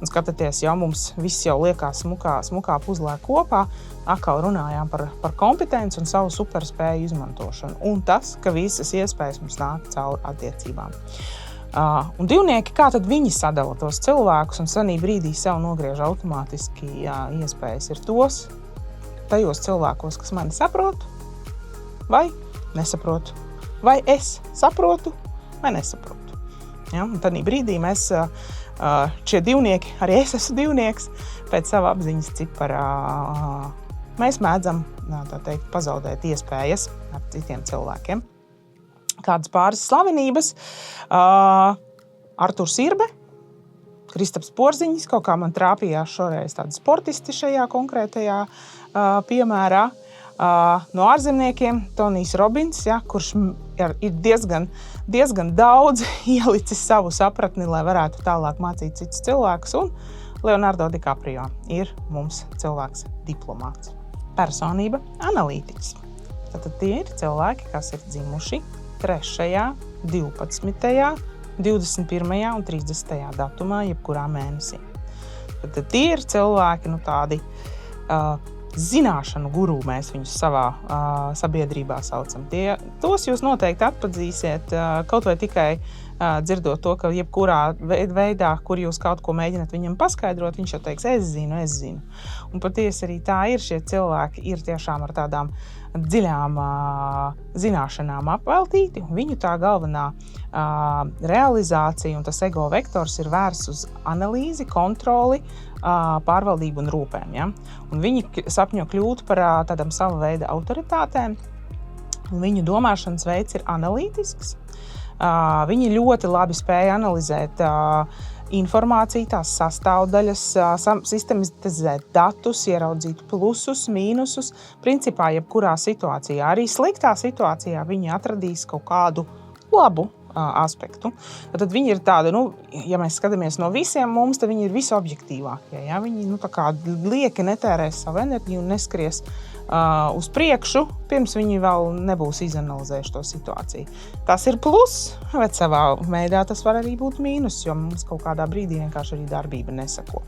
Un skatoties, jau mums viss jau liekas smukā puzlē kopā, atkal runājām par kompetenci un savu superspēju izmantošanu. Un tas, ka visas iespējas mums nāk cauri attiecībām. Un divnieki, kā tad viņi sadala tos cilvēkus un sanī brīdī sev nogriež automātiski iespējas ir tajos cilvēkos, kas mani saprot vai nesaprotu. Vai es saprotu vai nesaprotu. Ja? Un tādā brīdī mēs šie divnieki, arī es esmu divnieks, pēc sava apziņas cipara mēs mēdzam, tā teikt, pazaudēt iespējas ar citiem cilvēkiem. Kādas pāris slavenības, Arturs Irbe, Kristaps Porziņš, kaut kā man trāpījās šoreiz tādi sportisti šajā konkrētajā piemērā. No ārzemniekiem Tonijs Robins, kurš ir diezgan daudz ielicis savu sapratni, lai varētu tālāk mācīt citus cilvēkus, un Leonardo DiCaprio ir mums cilvēks diplomāts. Personība analītiķis. Tātad tie ir cilvēki, kas ir dzimuši 3., 12., 21. un 30. datumā, jebkurā mēnesī. Tad tie ir cilvēki, tādi zināšanu guru mēs viņus savā sabiedrībā saucam. Tos jūs noteikti atpazīsiet, kaut vai tikai dzirdot to, ka jebkurā veidā, kur jūs kaut ko mēģināt viņam paskaidrot, viņš jau teiks, es zinu. Un patiesi arī tā ir, šie cilvēki ir tiešām ar tādām dziļām zināšanām apveltīti, un viņu tā galvenā realizācija un tas ego vektors ir vērsts uz analīzi, kontroli, pārvaldību un rūpēm. Ja? Un viņi sapņo kļūt par tādām sava veida autoritātēm, un viņu domāšanas veids ir analītisks. Viņi ļoti labi spēja analizēt informāciju, tās sastāvdaļas, sistematizēt datus, ieraudzīt plusus, mīnusus. Principā, jebkurā situācijā, arī sliktā situācijā, viņi atradīs kaut kādu labu aspektu. Tad viņi ir tādi, ja mēs skatāmies no visiem mums, tad viņi ir visobjektīvākie. Ja? Viņi tā kā lieki netērēs savu enerģiju un neskries uz priekšu, pirms viņi vēl nebūs izanalizējuši to situāciju. Tas ir plus, bet savā veidā tas var arī būt mīnus, jo mums kaut kādā brīdī vienkārši arī darbība nesako.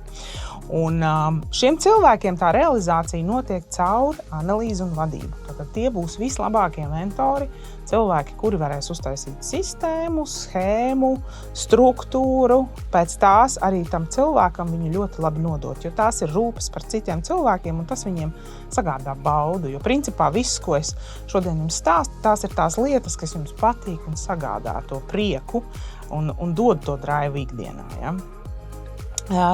Un šiem cilvēkiem tā realizācija notiek caur analīzi un vadību. Tātad tie būs vislabākie mentori, cilvēki, kuri varēs uztaisīt sistēmu, schēmu, struktūru, pēc tās arī tam cilvēkam viņu ļoti labi nodot, jo tās ir rūpes par citiem cilvēkiem un tas viņiem sagādā baudu, jo principā viss, ko es šodien jums stāstu, tās ir tās lietas, kas jums patīk un sagādā to prieku un dod to draivu ikdienā. Ja?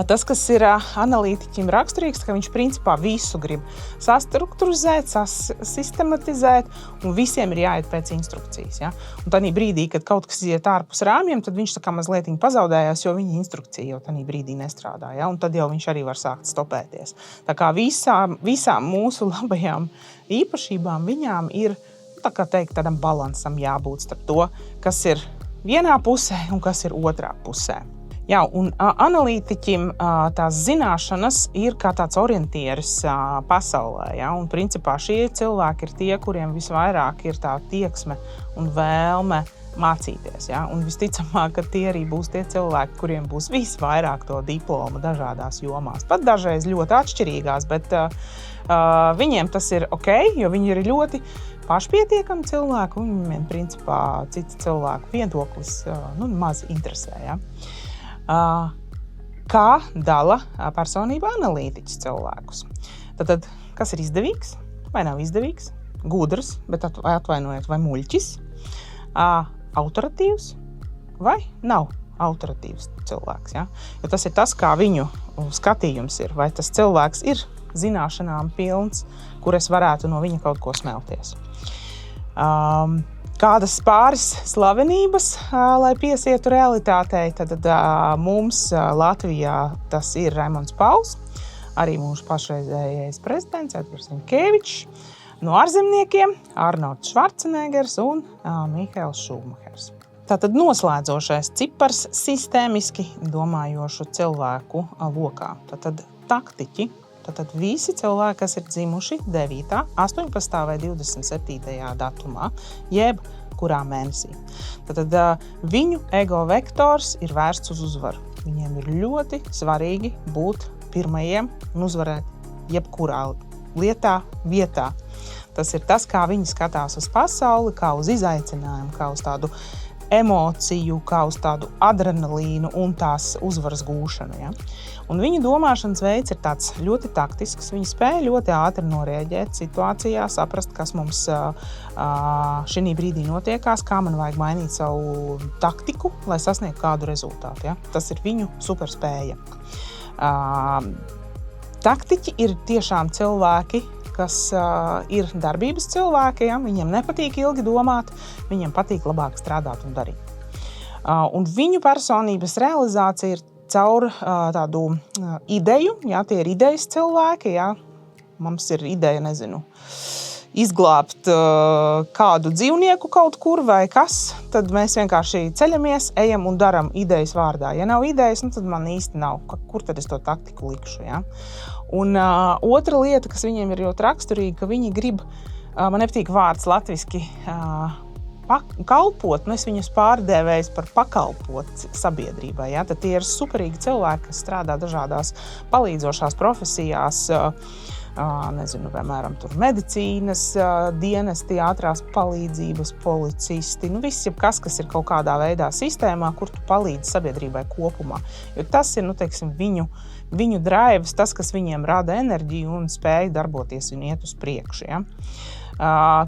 Tas, kas ir analītiķim raksturīgs, ka viņš principā visu grib sastrukturizēt, sistematizēt, un visiem ir jāiet pēc instrukcijas. Ja? Un tādā brīdī, kad kaut kas iet ārpus rāmjiem, tad viņš tā kā mazliet pazaudējās, jo viņa instrukcija jau tādā brīdī nestrādā. Ja? Un tad jau viņš arī var sākt stopēties. Tā kā visām mūsu labajām īpašībām viņām ir, tā kā teikt, tādam balansam jābūt starp to, kas ir vienā pusē un kas ir otrā pusē. Jā, un analītiķim tās zināšanas ir kā tāds orientieris pasaulē. Ja? Un principā šie cilvēki ir tie, kuriem visvairāk ir tā tieksme un vēlme mācīties. Ja? Un visticamāk, ka tie arī būs tie cilvēki, kuriem būs visvairāk to diplomu dažādās jomās. Pat dažreiz ļoti atšķirīgās, bet viņiem tas ir ok, jo viņi ir ļoti pašpietiekami cilvēki, un viņiem principā cits cilvēku viedoklis maz interesē. Ja? Kā dala personība analītiķis cilvēkus. Tad, kas ir izdevīgs vai nav izdevīgs, gudrs, bet atvainojiet, vai muļķis, autoritīvs vai nav autoritīvs cilvēks. Ja? Jo tas ir tas, kā viņu skatījums ir, vai tas cilvēks ir zināšanām pilns, kur es varētu no viņa kaut ko smelties. Kādas pāris slavenības, lai piesietu realitātei, tad mums Latvijā tas ir Raimonds Pauls, arī mūsu pašreizējais prezidents Edgars Rinkēvičs, no ārzemniekiem Arnolds Švarcenegers un Mihails Šumahers. Tātad noslēdzošais cipars sistēmiski domājošu cilvēku lokā. Tātad taktiķi, Tātad visi cilvēki, kas ir dzimuši 9., 18. vai 27. datumā, jeb kurā mēnesī. Tātad viņu ego vektors ir vērsts uz uzvaru. Viņiem ir ļoti svarīgi būt pirmajiem un uzvarēt jebkurā lietā, vietā. Tas ir tas, kā viņi skatās uz pasauli, kā uz izaicinājumu, kā uz tādu emociju, kā uz tādu adrenalīnu un tās uzvaras gūšanu. Ja? Un viņu domāšanas veids ir tāds ļoti taktisks. Viņi spēja ļoti ātri norēģēt situācijā, saprast, kas mums šī brīdī notiekās, kā man vajag mainīt savu taktiku, lai sasniegtu kādu rezultātu. Ja? Tas ir viņu superspēja. Taktiķi ir tiešām cilvēki, kas ir darbības cilvēki, ja? Viņiem nepatīk ilgi domāt, viņiem patīk labāk strādāt un darīt. Un viņu personības realizācija ir caur tādu ideju, ja? Tie ir idejas cilvēki, ja? Mums ir ideja, izglābt kādu dzīvnieku kaut kur vai kas, tad mēs vienkārši ceļamies, ejam un daram idejas vārdā. Ja nav idejas, tad man īsti nav, kur tad es to taktiku likšu, ja? Un otra lieta, kas viņiem ir ļoti raksturīga, ka viņi grib, man nepatīk vārds latviski, kalpot, es viņus pārdēvēju par pakalpot sabiedrībai. Ja? Tad tie ir superīgi cilvēki, kas strādā dažādās palīdzošās profesijās, piemēram, medicīnas dienesti, ātrās palīdzības, policisti, viss jebkas, kas ir kaut kādā veidā sistēmā, kur tu palīdzi sabiedrībai kopumā. Jo tas ir, viņu drives, tas, kas viņiem rada enerģiju un spēju darboties un iet uz priekšu. Ja?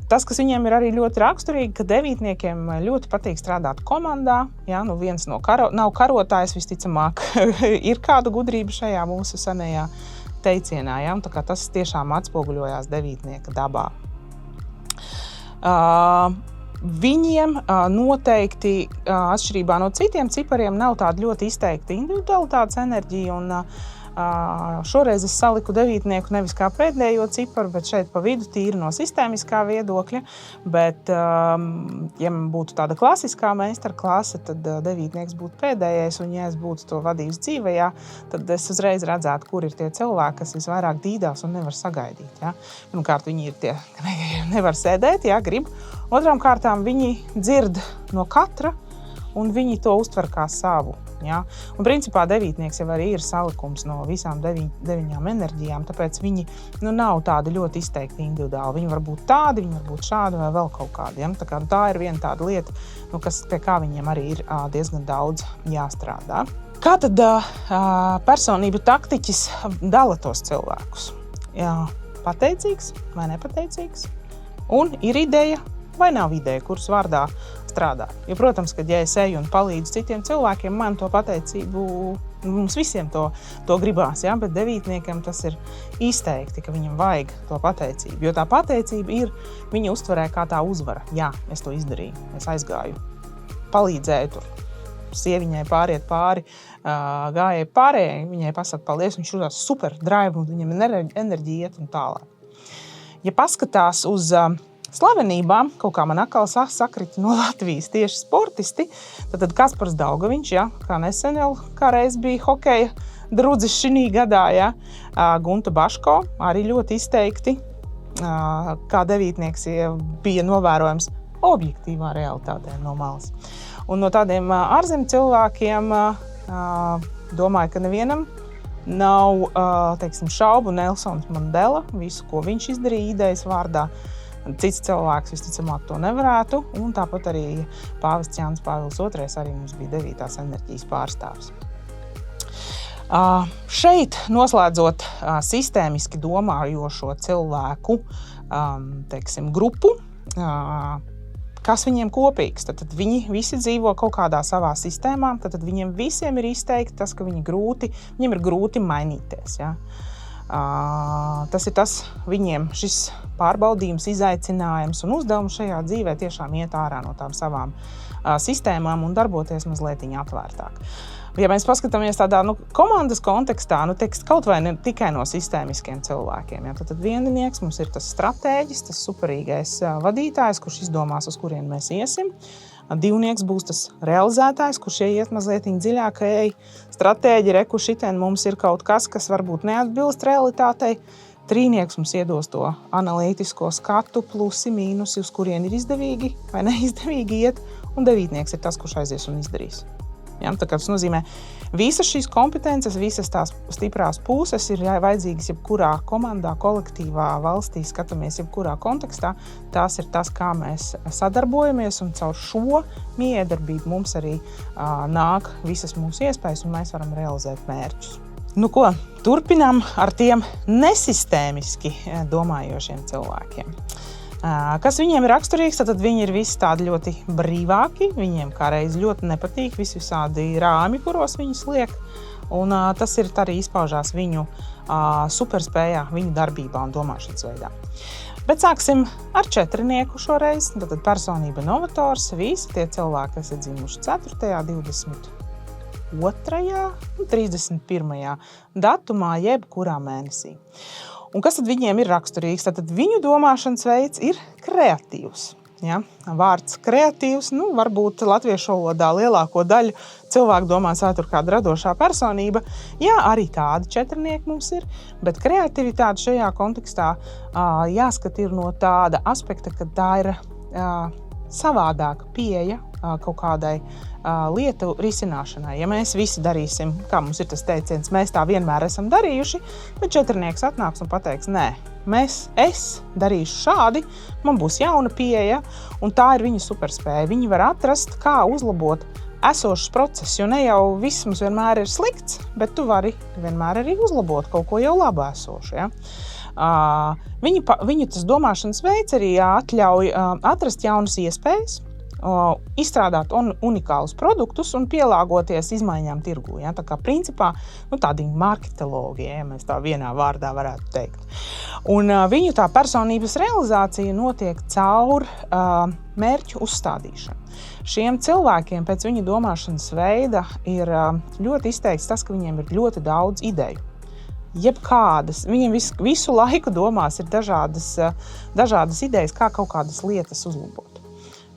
Tas, kas viņiem ir arī ļoti raksturīgi, ka devītniekiem ļoti patīk strādāt komandā. Ja? Viens nav karotājs, visticamāk, ir kāda gudrība šajā mūsu senajā teicienā. Ja? Tā kā tas tiešām atspoguļojās devītnieka dabā. Viņiem noteikti, atšķirībā no citiem cipariem, nav tāda ļoti izteikta individualitātes enerģija. Šoreiz es saliku devītnieku nevis kā pēdējo ciparu, bet šeit pa vidu tīri no sistēmiskā viedokļa. Bet, ja man būtu tāda klasiskā meistarklase, tad devītnieks būtu pēdējais, un ja es būtu to vadījis dzīvē, tad es uzreiz redzētu, kur ir tie cilvēki, kas visvairāk dīdās un nevar sagaidīt. Ja? Pirmkārt, viņi ir tie, ka nevar sēdēt, ja, grib. Otrām kārtām viņi dzird no katra, un viņi to uztver kā savu. Ja? Un principā devītnieks jau arī ir salikums no visām deviņām enerģijām, tāpēc viņi nav tādi ļoti izteikti individuāli. Viņi var būt tādi, viņi var būt šādi vai vēl kaut kādi. Ja? Tā ir viena tāda lieta, pie kā viņiem arī ir diezgan daudz jāstrādā. Kā tad personību taktiķis dala tos cilvēkus? Jā, pateicīgs vai nepateicīgs? Un ir ideja vai nav ideja, kuras vārdā strādā. Jo, protams, kad ja es eju un palīdzu citiem cilvēkiem, man to pateicību, mums visiem to gribās, ja? Bet devītniekam tas ir izteikti, ka viņam vajag to pateicību. Jo tā pateicība ir viņa uztverē kā tā uzvara. Jā, es to izdarīju, es aizgāju, palīdzēju tur. Sieviņai pāriet pāri, gājēji pārējai, viņai pasaka paldies, viņš jūtās super drive un viņam ir enerģija iet un tālāk. Ja paskatās uz slavenībām, kaut kā man atkal sakrita no Latvijas tieši sportisti, tad Kaspars Daugaviņš, ja, kā nesen jau kāreiz bija hokeja drudzis šī gadā, ja, Gunta Baško, arī ļoti izteikti, kā devītnieks bija novērojams objektīvā realitātē no malas. Un no tādiem ārzemju cilvēkiem domāju, ka nevienam nav, šaubu Nelsons Mandela, visu, ko viņš izdarīja idejas vārdā. Cits cilvēks visticamāk to nevarētu, un tāpat arī pāvests Jānis Pāvils II arī mums bija 9. enerģijas pārstāvis. Šeit, noslēdzot sistēmiski domājošo cilvēku grupu, kas viņiem kopīgs? Tad viņi visi dzīvo kaut kādā savā sistēmā, tad viņiem visiem ir izteikti tas, ka viņiem ir grūti mainīties. Ja? Tas ir tas viņiem šis pārbaudījums, izaicinājums un uzdevums šajā dzīvē tiešām iet ārā no tām savām sistēmām un darboties mazliet atvērtāk. Ja mēs paskatāmies tādā komandas kontekstā, kaut vai ne tikai no sistēmiskiem cilvēkiem, ja, tad vieninieks mums ir tas stratēģis, tas superīgais vadītājs, kurš izdomās, uz kurien mēs iesim. Divnieks būs tas realizētājs, kurš ieiet mazliet dziļāk, stratēģi, kur šitien mums ir kaut kas varbūt neatbilst realitātei. Trīnieks mums iedos to analītisko skatu, plusi, mīnusi, uz kurien ir izdevīgi vai neizdevīgi iet, un devītnieks ir tas, kurš aizies un izdarīs. Ja, tā kā tas nozīmē, visas šīs kompetences, visas tās stiprās puses ir vajadzīgas jebkurā komandā, kolektīvā, valstī, skatāmies jebkurā kontekstā. Tās ir tas, kā mēs sadarbojamies, un caur šo miedarbību mums arī nāk visas mūsu iespējas, un mēs varam realizēt mērķus. Nu ko, turpinām ar tiem nesistēmiski domājošiem cilvēkiem. Kas viņiem ir raksturīgs, tad viņi ir visi tādi ļoti brīvāki, viņiem kādreiz ļoti nepatīk visādi rāmi, kuros viņi sliek, un tas ir arī izpaužās viņu superspējā, viņu darbībā un domāšanas veidā. Bet sāksim ar četrnieku šoreiz, tad personība novators, visi tie cilvēki, kas ir dzimuši 4., 22. un 31. datumā, jebkurā mēnesī. Un kas tad viņiem ir raksturīgs? Tad viņu domāšanas veids ir kreatīvs. Ja? Vārds kreatīvs, varbūt latviešu valodā lielāko daļu cilvēku domā tur kāda radošā personība. Jā, arī tādi četrnieki mums ir, bet kreativitāte šajā kontekstā jāskat ir no tāda aspekta, ka tā ir savādāka pieeja kaut kādai lietu risināšanai. Ja mēs visi darīsim, kā mums ir tas teiciens, mēs tā vienmēr esam darījuši, bet četrnieks atnāks un pateiks, nē, es darīšu šādi, man būs jauna pieeja, un tā ir viņa superspēja. Viņi var atrast, kā uzlabot esošus procesus, jo ne jau viss mums vienmēr ir slikts, bet tu vari vienmēr arī uzlabot kaut ko jau labu esošu. Ja? Viņu tas domāšanas veids arī atļauj atrast jaunas iespējas, izstrādāt unikālus produktus un pielāgoties izmaiņām tirgū. Ja? Tā kā principā tādi marketologi, ja mēs tā vienā vārdā varētu teikt. Un viņu tā personības realizācija notiek caur mērķu uzstādīšanu. Šiem cilvēkiem pēc viņu domāšanas veida ir ļoti izteikts tas, ka viņiem ir ļoti daudz ideju. Jebkādas, viņiem visu laiku domās ir dažādas idejas, kā kaut kādas lietas uzlabot.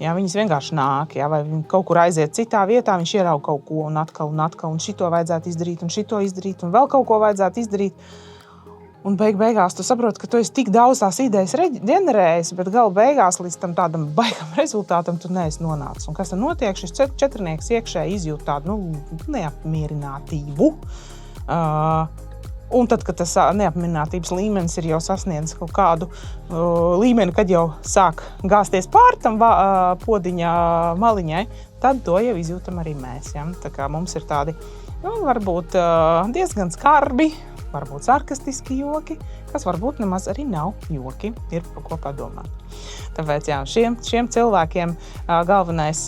Ja, viņas vienkārši nāk, ja, vai viņi kaut kur aiziet citā vietā, viņš ierauga kaut ko un atkal, un šito vajadzētu izdarīt, un šito izdarīt, un vēl kaut ko vajadzētu izdarīt. Un beigās tu saproti, ka tu esi tik daudz tās idejas ģenerējis, bet gala beigās līdz tam tādam baigam rezultātam tu neesi nonācis. Un kas tad notiek? Šis četrnieks iekšēji izjūt tādu neapmierinātību. Un tad, kad tas neapmierinātības līmenis ir jau sasniedzis kaut kādu līmeni, kad jau sāk gāzties pār tam podiņa maliņai, tad to jau izjūtam arī mēs. Ja? Tā kā mums ir tādi, varbūt diezgan skarbi, varbūt sarkastiski joki, kas varbūt nemaz arī nav joki, ir par ko padomāt. Tāpēc šiem cilvēkiem galvenais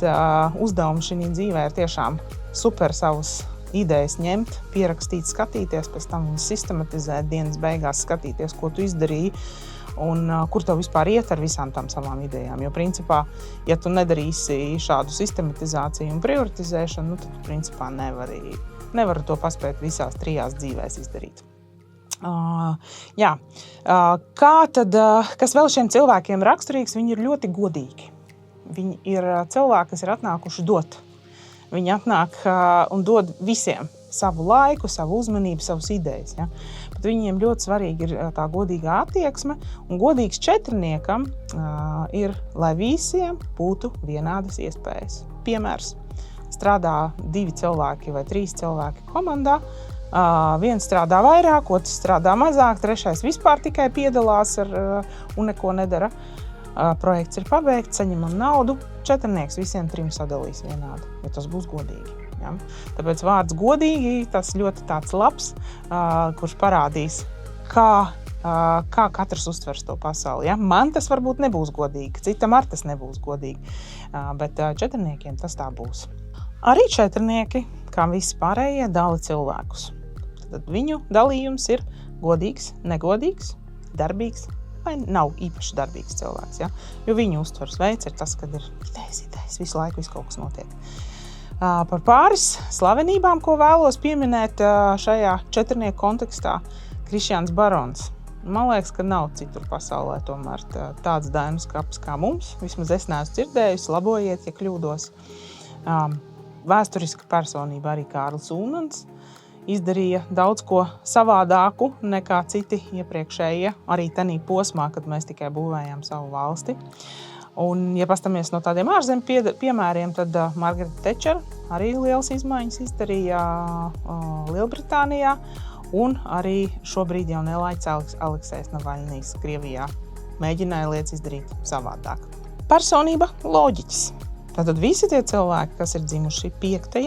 uzdevums šī dzīvē ir tiešām super savus idejas ņemt, pierakstīt, skatīties, pēc tam viņas sistematizēt, dienas beigās skatīties, ko tu izdarīji un kur tev vispār iet ar visām tām savām idejām. Jo principā, ja tu nedarīsi šādu sistematizāciju un prioritizēšanu, tad principā nevari to paspēt visās 3 dzīvēs izdarīt. Kā tad, kas vēl šiem cilvēkiem raksturīgs, viņi ir ļoti godīgi. Viņi ir cilvēki, kas ir atnākuši dot. Viņi atnāk un dod visiem savu laiku, savu uzmanību, savas idejas. Ja? Bet viņiem ļoti svarīgi ir tā godīgā attieksme, un godīgs četrniekam ir, lai visiem būtu vienādas iespējas. Piemērs, strādā 2 cilvēki vai 3 cilvēki komandā, viens strādā vairāk, otrs strādā mazāk, trešais vispār tikai piedalās un neko nedara. Projekts ir pabeigts, saņemam naudu, četrnieks visiem 3 sadalīs vienādi, jo tas būs godīgi. Ja? Tāpēc vārds godīgi, tas ļoti tāds labs, kurš parādīs, kā katrs uztvers to pasauli. Ja? Man tas varbūt nebūs godīgi, citam ar tas nebūs godīgi, bet četrniekiem tas tā būs. Arī četrnieki, kā visi pārējie, dala cilvēkus. Tad viņu dalījums ir godīgs, negodīgs, darbīgs, vai nav īpaši darbīgs cilvēks, ja? Jo viņu uztvers veids ir tas, kad ir idejas, visu laiku kaut kas notiek. Par pāris slavenībām, ko vēlos pieminēt šajā četrnieku kontekstā, Krišjāns Barons. Man liekas, ka nav citur pasaulē tomēr tāds dainu skapis kā mums. Vismaz es neesmu dzirdējusi, labojiet, ja kļūdos. Vēsturiska personība arī Kārlis Ulmans izdarīja daudz ko savādāku nekā citi iepriekšējie, arī tenī posmā, kad mēs tikai būvējām savu valsti. Un, ja pastamies no tādiem ārzemju piemēriem, tad Margaret Thatcher arī lielas izmaiņas izdarīja Lielbritānijā. Un arī šobrīd jau nelaiks Aleksejs Navaļnijs Krievijā mēģināja lietas izdarīt savādāk. Personība loģiķis. Tātad visi tie cilvēki, kas ir dzimuši 5.,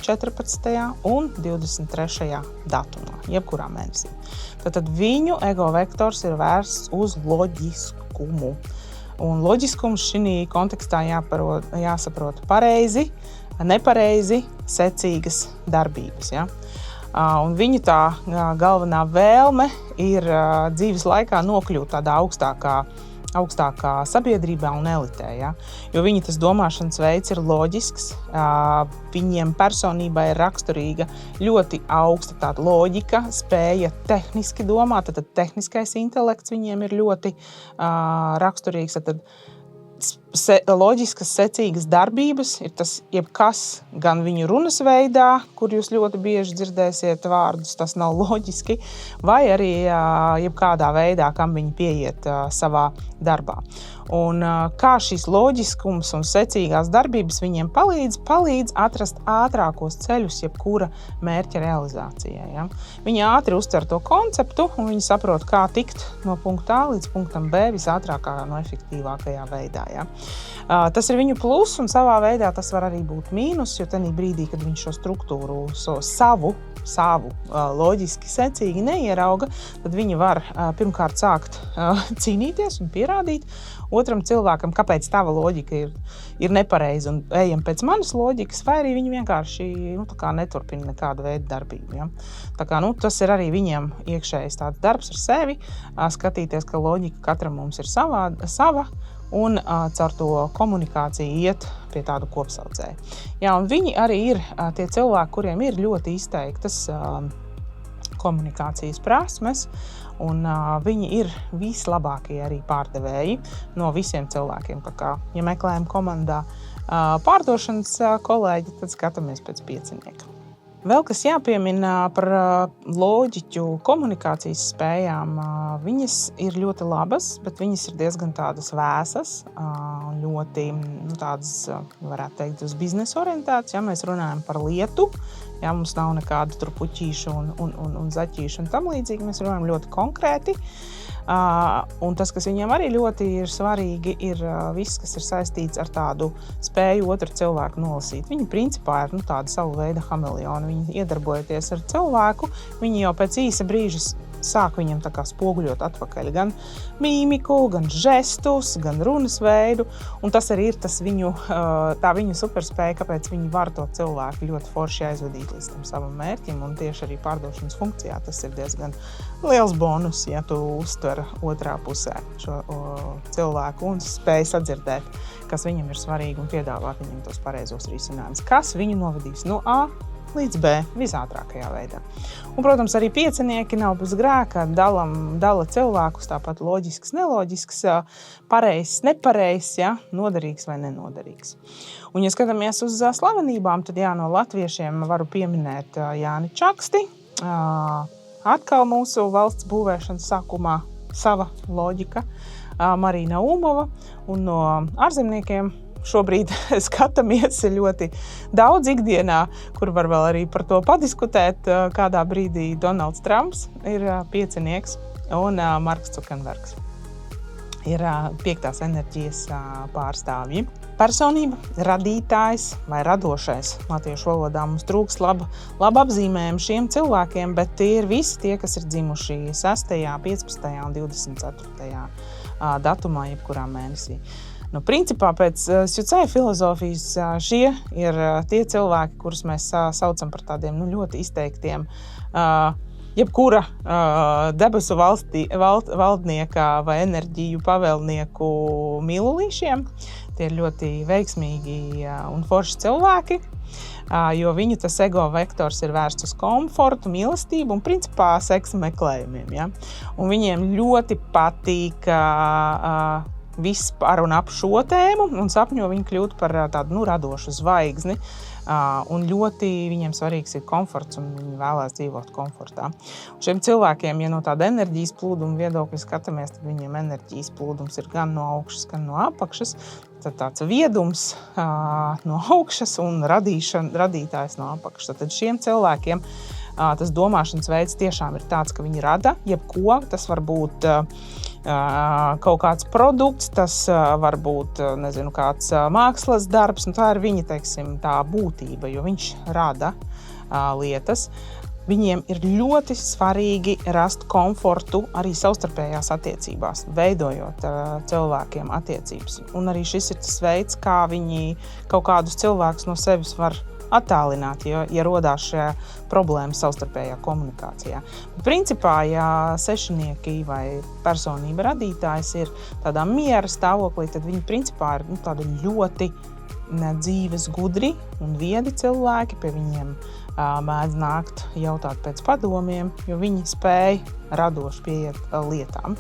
14. un 23. datumā, jebkurā mēnesī. Tātad viņu ego vektors ir vērsts uz loģiskumu. Un loģiskums šī kontekstā jāsaprot pareizi, nepareizi, secīgas darbības. Ja? Un viņu tā galvenā vēlme ir dzīves laikā nokļūt tādā augstākā sabiedrībā un elitē. Ja? Jo viņa tas domāšanas veids ir loģisks, viņiem personībā ir raksturīga ļoti augsta tāda loģika, spēja tehniski domāt, tad tehniskais intelekts viņiem ir ļoti raksturīgs. Tad loģiskas, secīgas darbības ir tas jebkas gan viņu runas veidā, kur jūs ļoti bieži dzirdēsiet vārdus, tas nav loģiski, vai arī jebkādā veidā, kam viņi pieiet savā darbā. Un kā šīs loģiskums un secīgās darbības viņiem palīdz atrast ātrākos ceļus jebkura mērķa realizācijai. Ja? Viņi ātri uztver to konceptu un viņi saprot, kā tikt no punkta A līdz punktam B visātrākā un efektīvākajā veidā. Ja? Tas ir viņu plus un savā veidā tas var arī būt mīnus, jo tenī brīdī, kad viņš šo struktūru, savu loģiski secīgi neierauga, tad viņi var pirmkārt sākt cīnīties un pierādīt otram cilvēkam, kāpēc tava loģika ir nepareiza un ejam pēc manas loģikas, vai arī viņi vienkārši neturpina nekādu veidu darbību. Ja? Tā kā, tas ir arī viņiem iekšējais tāds darbs ar sevi, skatīties, ka loģika katram mums ir sava, un caur to komunikāciju iet pie tādu kopsaucēju. Jā, un viņi arī ir tie cilvēki, kuriem ir ļoti izteiktas komunikācijas prasmes, un viņi ir vislabākie arī pārdevēji no visiem cilvēkiem. Tā kā, ja meklējam komandā pārdošanas kolēģi, tad skatāmies pēc piecinieka. Vēl kas jāpiemina par loģiķu komunikācijas spējām, viņas ir ļoti labas, bet viņas ir diezgan tādas vēsas, ļoti tādas, varētu teikt, uz biznesa orientētas, ja mēs runājam par lietu, ja mums nav nekāda tur puķīša un zaķīša un tam līdzīgi, mēs runājam ļoti konkrēti. Un tas, kas viņiem arī ļoti ir svarīgi, ir viss, kas ir saistīts ar tādu spēju otru cilvēku nolasīt. Viņi principā ir tāda savu veidu hameleoni. Viņi iedarbojoties ar cilvēku, viņi jau pēc īsa brīža sāk viņam tā kā spoguļot atpakaļ gan mīmiku, gan žestus, gan runas veidu. Un tas arī ir tā viņu superspēja, kāpēc viņi var to cilvēku ļoti forši aizvadīt līdz tam savam mērķim. Un tieši arī pārdošanas funkcijā tas ir diezgan liels bonus, ja tu uztver otrā pusē šo cilvēku un spēj sadzirdēt, kas viņam ir svarīgi un piedāvāt viņam tos pareizos risinājumus. Kas viņu novedīs no A līdz B visātrākajā veidā. Un, protams, arī piecinieki nav bez grēka, dala cilvēkus tāpat loģisks, neloģisks, pareizs, nepareizs, ja, noderīgs vai nenoderīgs. Un, ja skatāmies uz slavenībām, tad no latviešiem varu pieminēt Jāni Čaksti, atkal mūsu valsts būvēšanas sākumā sava loģika, Marina Umova, un no ārzemniekiem šobrīd skatāmies ļoti daudz ikdienā, kur var vēl arī par to padiskutēt. Kādā brīdī Donalds Trumps ir piecinieks un Marks Zuckerbergs ir piektās enerģijas pārstāvji. Personība, radītājs vai radošais. Latviešu valodā mums trūks laba apzīmējuma šiem cilvēkiem, bet tie ir visi tie, kas ir dzimuši 6., 15. un 24. datumā, jebkurā mēnesī. Principā pēc Sjucēja filozofijas šie ir tie cilvēki, kurus mēs saucam par tādiem ļoti izteiktiem jebkura debesu valdnieka vai enerģiju pavēlnieku mīlulīšiem. Tie ir ļoti veiksmīgi un forši cilvēki, jo viņu tas ego vektors ir vērsts uz komfortu, mīlestību un principā seksa meklējumiem. Ja? Un viņiem ļoti patīk viss par un ap šo tēmu un sapņo viņu kļūt par tādu radošu zvaigzni. Un ļoti viņiem svarīgs ir komforts un viņi vēlās dzīvot komfortā. Un šiem cilvēkiem, ja no tāda enerģijas plūduma viedokļa skatāmies, tad viņiem enerģijas plūdums ir gan no augšas, gan no apakšas. Tad tāds viedums no augšas un radītājs no apakšas. Tad šiem cilvēkiem tas domāšanas veids tiešām ir tāds, ka viņi rada jebko. Tas var būt kaut kāds produkts, tas var būt, nezinu, kāds mākslas darbs, un tā ir viņa, teiksim, tā būtība, jo viņš rada lietas. Viņiem ir ļoti svarīgi rast komfortu arī savstarpējās attiecībās, veidojot cilvēkiem attiecības. Un arī šis ir tas veids, kā viņi kaut kādus cilvēkus no sevis var attālināt, ja rodās šie problēmas savstarpējā komunikācijā. Principā, ja sešnieki vai personība radītājs ir tādā miera stāvoklī, tad viņi principā ir tādi ļoti dzīves, gudri un viedi cilvēki. Pie viņiem mēdz nākt jautāt pēc padomiem, jo viņi spēj radoši pieiet lietām.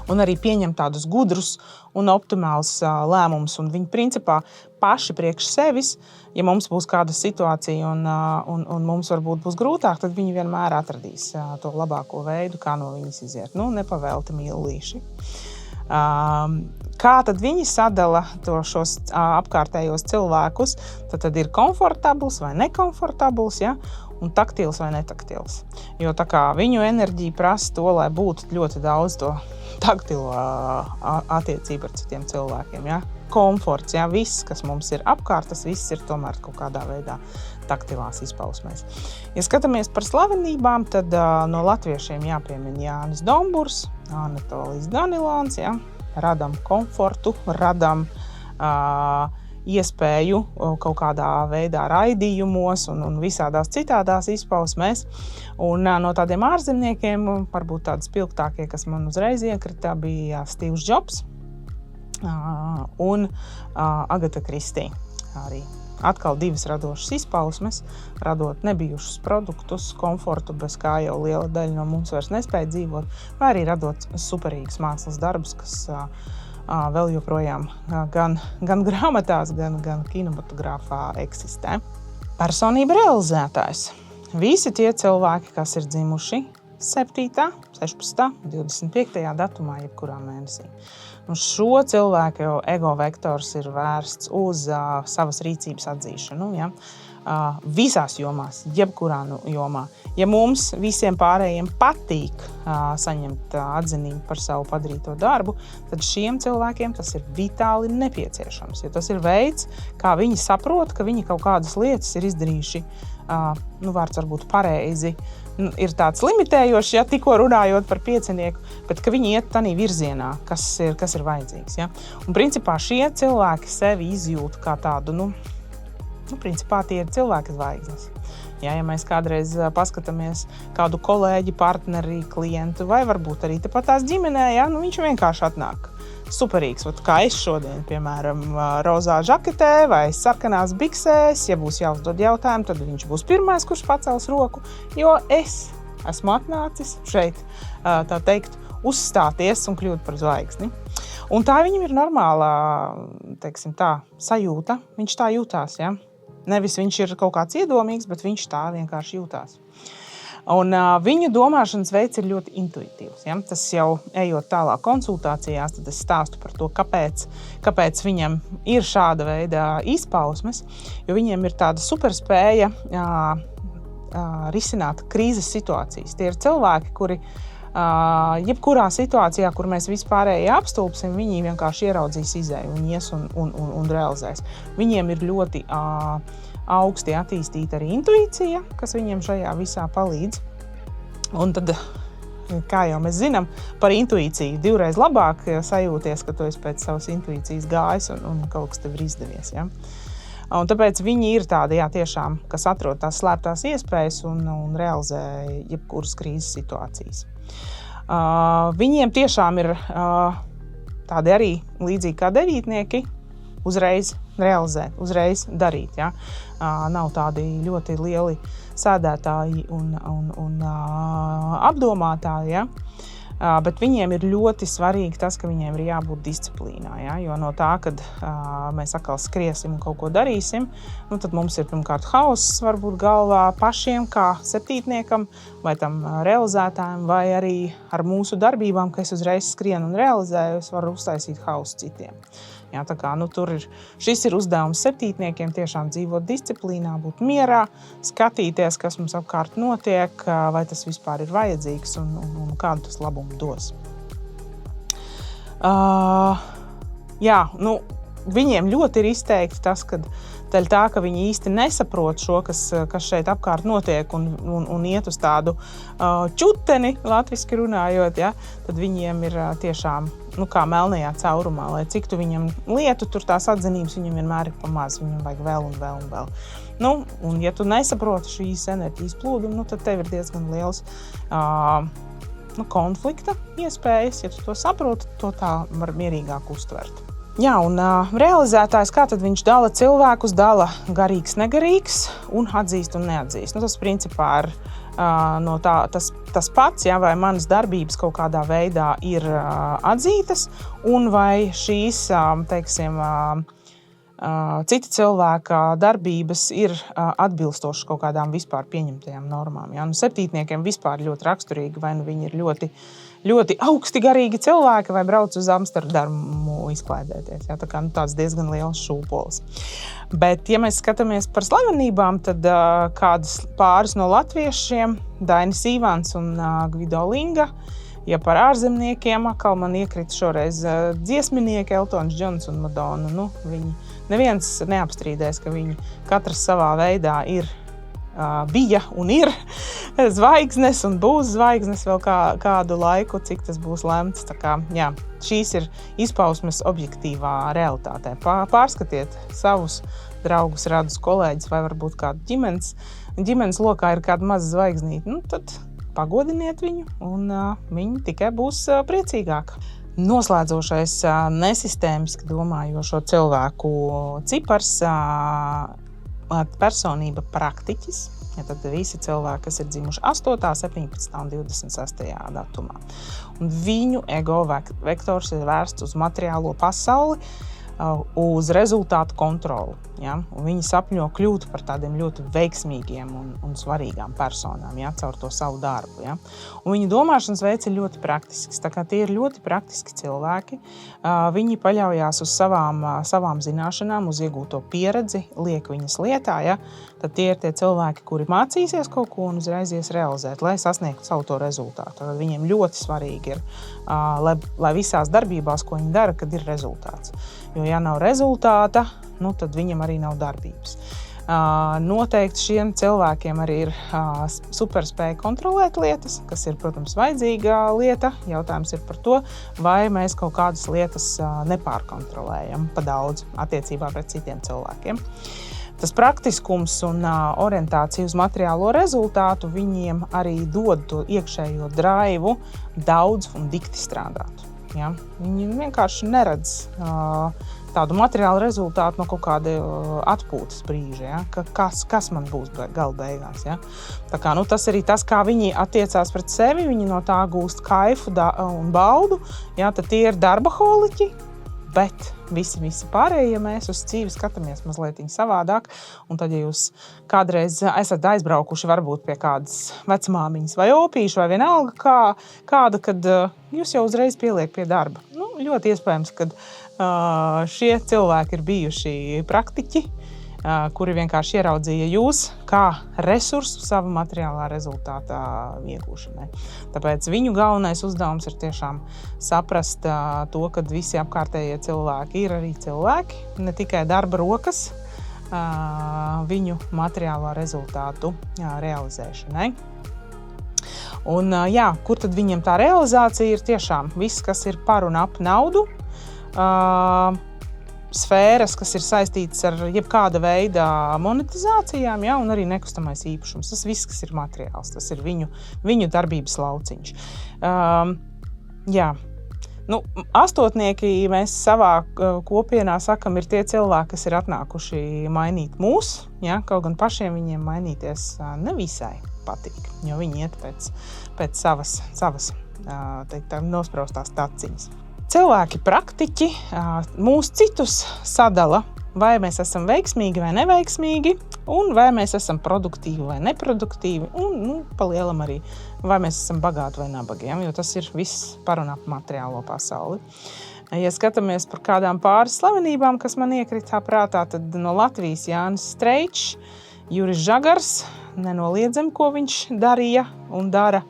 Un arī pieņem tādus gudrus un optimālus lēmumus. Un viņi principā paši priekš sevis, ja mums būs kāda situācija un mums varbūt būs grūtāk, tad viņi vienmēr atradīs to labāko veidu, kā no viņas iziet. Nepavēlti mīlīši. Kā tad viņi sadala šos apkārtējos cilvēkus? Tad ir komfortabls vai nekomfortabls, ja? Un taktils vai netaktils. Jo tā kā viņu enerģija prasa to, lai būtu ļoti daudz to taktilo attiecību ar citiem cilvēkiem. Ja? Komforts, ja? Viss, kas mums ir apkārt, tas viss ir tomēr kaut kādā veidā taktilās izpausmēs. Ja skatāmies par slavenībām, tad no latviešiem jāpiemina Jānis Domburs, Anatolijs Danilons, ja? Radam komfortu, radam iespēju kaut kādā veidā raidījumos un visādās citādās izpausmēs. Un no tādiem ārzemniekiem, varbūt tādi spilgtākie, kas man uzreiz iekrita, bija Steve's Jobs un Agata Kristī. Arī atkal divas radošas izpausmes, radot nebijušus produktus, komfortu, bez kā jau liela daļa no mums vairs nespēja dzīvot, vai arī radot superīgas mākslas darbus, kas vēl joprojām gan grāmatās, gan kinematogrāfā eksistē. Personība realizētājs. Visi tie cilvēki, kas ir dzimuši 7., 16., 25. datumā, jebkurā mēnesī. Šo cilvēku ego vektors ir vērsts uz savas rīcības atzīšanu. Ja? Visās jomās, jebkurā jomā. Ja mums visiem pārējiem patīk saņemt atzinību par savu padarīto darbu, tad šiem cilvēkiem tas ir vitāli nepieciešams. Jo tas ir veids, kā viņi saprot, ka viņi kaut kādas lietas ir izdarījuši, vārds varbūt pareizi, ir tāds limitējošs, ja tikko runājot par piecinieku, bet ka viņi iet tādā virzienā, kas ir vajadzīgs. Ja? Un principā šie cilvēki sevi izjūt kā tādu, principā tie ir cilvēki zvaigznes. Ja mēs kādreiz paskatāmies kādu kolēģi, partneri, klientu vai varbūt arī tepat tās ģimenē, ja, viņš vienkārši atnāk. Superīgs, kā es šodien, piemēram, rozā žaketē vai sarkanās biksēs, ja būs jāuzdod jautājumu, tad viņš būs pirmais, kurš pacels roku, jo es esmu atnācis šeit, tā teikt, uzstāties un kļūt par zvaigzni. Un tā viņam ir normāla, teiksim tā, sajūta, viņš tā jūtās, ja? Nevis viņš ir kaut kāds iedomīgs, bet viņš tā vienkārši jūtās. Un viņu domāšanas veids ir ļoti intuitīvs. Ja? Tas jau ejot tālāk konsultācijās, tad es stāstu par to, kāpēc viņam ir šāda veida izpausmes, jo viņiem ir tāda superspēja risināt krīzes situācijas. Tie ir cilvēki, kuri jebkurā situācijā, kur mēs vispārēji apstulpsim, viņi vienkārši ieraudzīs izēju, viņi ies un realizēs. Viņiem ir ļoti augsti attīstīta arī intuīcija, kas viņiem šajā visā palīdz. Un tad, kā jau mēs zinām, par intuīciju divreiz labāk sajūties, ka tu esi pēc savas intuīcijas gājis un kaut kas tev ir izdevies. Ja? Un tāpēc viņi ir tādi, jā, tiešām, kas atrod tās slēptās iespējas un realizē jebkuras krīzes situācijas. Viņiem tiešām ir tādi arī līdzīgi kā devītnieki, uzreiz realizēt, uzreiz darīt. Ja? Nav tādi ļoti lieli sēdētāji un apdomātāji, ja? Bet viņiem ir ļoti svarīgi tas, ka viņiem ir jābūt disciplīnā. Ja? Jo no tā, kad mēs atkal skriesim un kaut ko darīsim, nu, tad mums ir pirmkārt hauss varbūt galvā pašiem kā septītniekam vai tam realizētājiem, vai arī ar mūsu darbībām, ka es uzreiz skrienu un realizēju, es varu uztaisīt hausu citiem. Ja, tā kā, šis ir uzdevums septītniekiem tiešām dzīvot disciplīnā, būt mierā, skatīties, kas mums apkārt notiek, vai tas vispār ir vajadzīgs un kādu tas labumu dos. Viņiem ļoti ir izteikti tas, ka ka viņi īsti nesaprot šo, kas šeit apkārt notiek un iet uz tādu čuteni, latviski runājot, ja, tad viņiem ir tiešām kā melnajā caurumā, lai cik tu viņam lietu, tur tās atzinības viņam vienmēr ir pa maz, viņam vajag vēl un vēl un vēl. Un ja tu nesaproti šīs enerģijas plūdumu, tad tev ir diezgan liels konflikta iespējas, ja tu to saproti, to tā var mierīgāk uztvert. Jā, un realizētājs, kā tad viņš dala cilvēkus, dala garīgs, negarīgs un atzīst un neatzīst. Tas principā ir tas pats, ja, vai manas darbības kaut kādā veidā ir atzītas un vai šīs, teiksim, cita cilvēka darbības ir atbilstošas kaut kādām vispār pieņemtajām normām. Ja? Septītniekiem vispār ļoti raksturīgi, vai viņi ir ļoti augsti garīgi cilvēki vai brauc uz Amsterdamu izklaidēties. Ja? Tā kā tāds diezgan liels šūpols. Bet, ja mēs skatāmies par slavenībām, tad kādas pāris no latviešiem, Dainis Ivans un Gvido Linga, ja par ārzemniekiem, atkal man iekrita šoreiz dziesminieki Eltons Džons un Madonna. Viņi neviens neapstrīdēs, ka viņi katrs savā veidā bija un ir zvaigznes un būs zvaigznes vēl kādu laiku, cik tas būs lemts. Tā kā, jā, šīs ir izpausmes objektīvā realitātē. Pārskatiet savus draugus, radus, kolēģus vai varbūt kādu ģimenes lokā ir kāda maza zvaigznīte. Tad pagodiniet viņu un viņi tikai būs priecīgāki. Noslēdzošais nesistēmiski domājošo cilvēku cipars personība praktiķis, ja tad visi cilvēki, kas ir dzimuši 8., 17. un 26. datumā. Un viņu ego vektors ir vērsts uz materiālo pasauli, uz rezultātu kontroli. Ja? Un viņi sapņo kļūt par tādiem ļoti veiksmīgiem un svarīgām personām, ja? Caur to savu darbu. Ja? Un viņu domāšanas veids ir ļoti praktisks. Tā kā tie ir ļoti praktiski cilvēki. Viņi paļaujās uz savām zināšanām, uz iegūto pieredzi, liek viņas lietā. Ja? Tad tie ir tie cilvēki, kuri mācīsies kaut ko un uzreiz ies realizēt, lai sasniegtu savu to rezultātu. Tad viņiem ļoti svarīgi ir, lai visās darbībās, ko viņi dara, kad ir rezultāts. Jo, ja nav rezultāta, tad viņam arī nav darbības. Noteikti šiem cilvēkiem arī ir superspēja kontrolēt lietas, kas ir, protams, vajadzīga lieta. Jautājums ir par to, vai mēs kaut kādas lietas nepārkontrolējam pa daudz attiecībā pret citiem cilvēkiem. Tas praktiskums un orientācija uz materiālo rezultātu viņiem arī dod to iekšējo draivu daudz un dikti strādāt. Ja? Viņi vienkārši neredz tādu materiālu rezultātu no kaut kāda atpūtas brīža, ja? Kas man būs gala beigās. Ja? Tā kā, tas arī tas, kā viņi attiecās pret sevi, viņi no tā gūst kaifu un baudu, ja? Tad tie ir darbaholiķi, bet visi pārējie, ja mēs uz dzīvi skatāmies mazliet savādāk, un tad, ja jūs kādreiz esat aizbraukuši varbūt pie kādas vecmāmiņas vai opīša vai vienalga kāda, kad jūs jau uzreiz pieliek pie darba. Ļoti iespējams, ka šie cilvēki ir bijuši praktiķi, kuri vienkārši ieraudzīja jūs kā resursu savu materiālā rezultātā iegūšanai. Tāpēc viņu galvenais uzdevums ir tiešām saprast to, ka visi apkārtējie cilvēki ir arī cilvēki, ne tikai darba rokas viņu materiālā rezultātu realizēšanai. Un kur tad viņiem tā realizācija ir tiešām viss, kas ir par un ap naudu, sfēras, kas ir saistītas ar jebkāda veida monetizācijām, ja, un arī nekustamais īpašums. Tas viss, kas ir materiāls, tas ir viņu darbības lauciņš. Jā. Nu, astotnieki mēs savā kopienā sakam, ir tie cilvēki, kas ir atnākuši mainīt mūs, ja, kaut gan pašiem viņiem mainīties nevisai patīk, jo viņi iet pēc savas nospraustās taciņas. Cilvēki praktiķi mūs citus sadala, vai mēs esam veiksmīgi vai neveiksmīgi, un vai mēs esam produktīvi vai neproduktīvi, un palielam arī, vai mēs esam bagāti vai nabagiem, jo tas ir viss par un ap materiālo pasauli. Ja skatāmies par kādām pāris slavenībām, kas man iekritā prātā, tad no Latvijas Jānis Streičs, Juris Žagars, nenoliedzam, ko viņš darīja un dara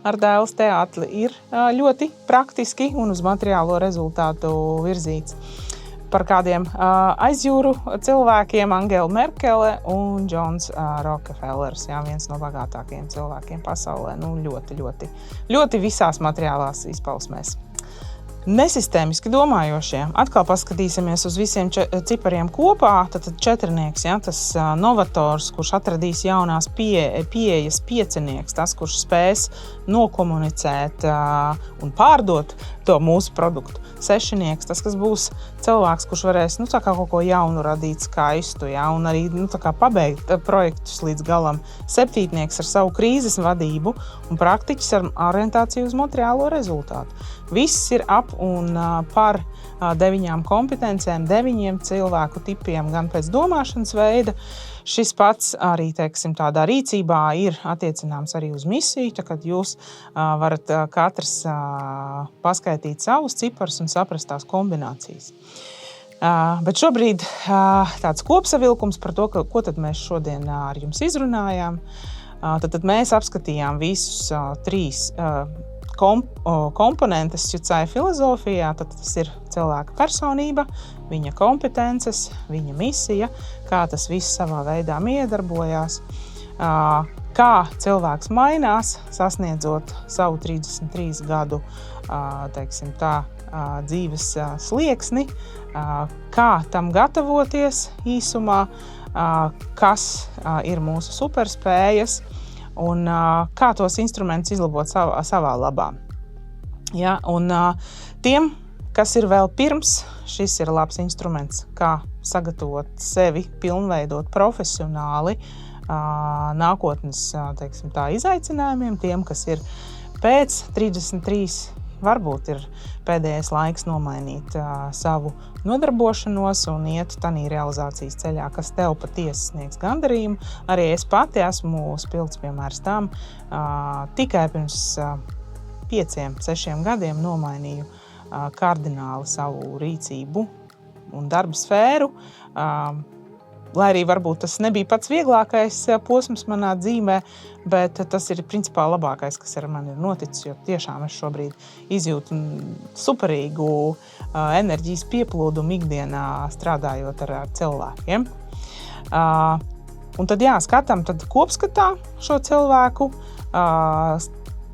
ar Dēles teātri, ir ļoti praktiski un uz materiālo rezultātu virzīts. Par kādiem aizjūru cilvēkiem Angela Merkele un Džons Rokefellers, jā, viens no bagātākajiem cilvēkiem pasaulē, ļoti visās materiālās izpausmēs. Nesistēmiski domājošie. Atkal paskatīsimies uz visiem cipariem kopā, tad četrnieks, ja, tas novators, kurš atradīs jaunās pieejas, piecinieks, tas, kurš spēs nokomunicēt un pārdot to mūsu produktu. Sešinieks, tas, kas būs cilvēks, kurš varēs tā kā kaut ko jaunu radīt, skaistu, ja, un arī tā kā pabeigt projektus līdz galam. Septītnieks ar savu krīzes vadību un praktiķis ar orientāciju uz materiālo rezultātu. Viss ir ap un par 9 kompetencēm, 9 cilvēku tipiem, gan pēc domāšanas veida. Šis pats arī, teiksim, tādā rīcībā ir attiecināms arī uz misiju, tā kad jūs varat katrs paskaitīt savus ciparus un saprast tās kombinācijas. Bet šobrīd tāds kopsavilkums par to, ko tad mēs šodien ar jums izrunājām. Tad mēs apskatījām visus 3 komponentes Jucai filozofijā, tad tas ir cilvēka personība, viņa kompetences, viņa misija, kā tas viss savā veidā miedarbojās, kā cilvēks mainās, sasniedzot savu 33 gadu, teiksim tā, dzīves slieksni, kā tam gatavoties īsumā, kas ir mūsu superspējas, un kā tos instrumentus izlabot savā labā. Ja, un tiem, kas ir vēl pirms, šis ir labs instruments, kā sagatavot sevi, pilnveidot profesionāli nākotnes, teiksim tā, izaicinājumiem, tiem, kas ir pēc 33, varbūt ir pēdējais laiks nomainīt savu nodarbošanos un iet tanī realizācijas ceļā, kas tev patiesi sniegs gandarījumu. Arī es pati esmu spilgts piemērs tam, tikai pirms 5-6 gadiem nomainīju kardināli savu rīcību un darba sfēru. Lai arī varbūt tas nebija pats vieglākais posms manā dzīvē, bet tas ir principā labākais, kas ar mani ir noticis, jo tiešām es šobrīd izjūtu superīgu enerģijas pieplūdumu ikdienā strādājot ar cilvēkiem. Un tad skatām tad kopskatā šo cilvēku,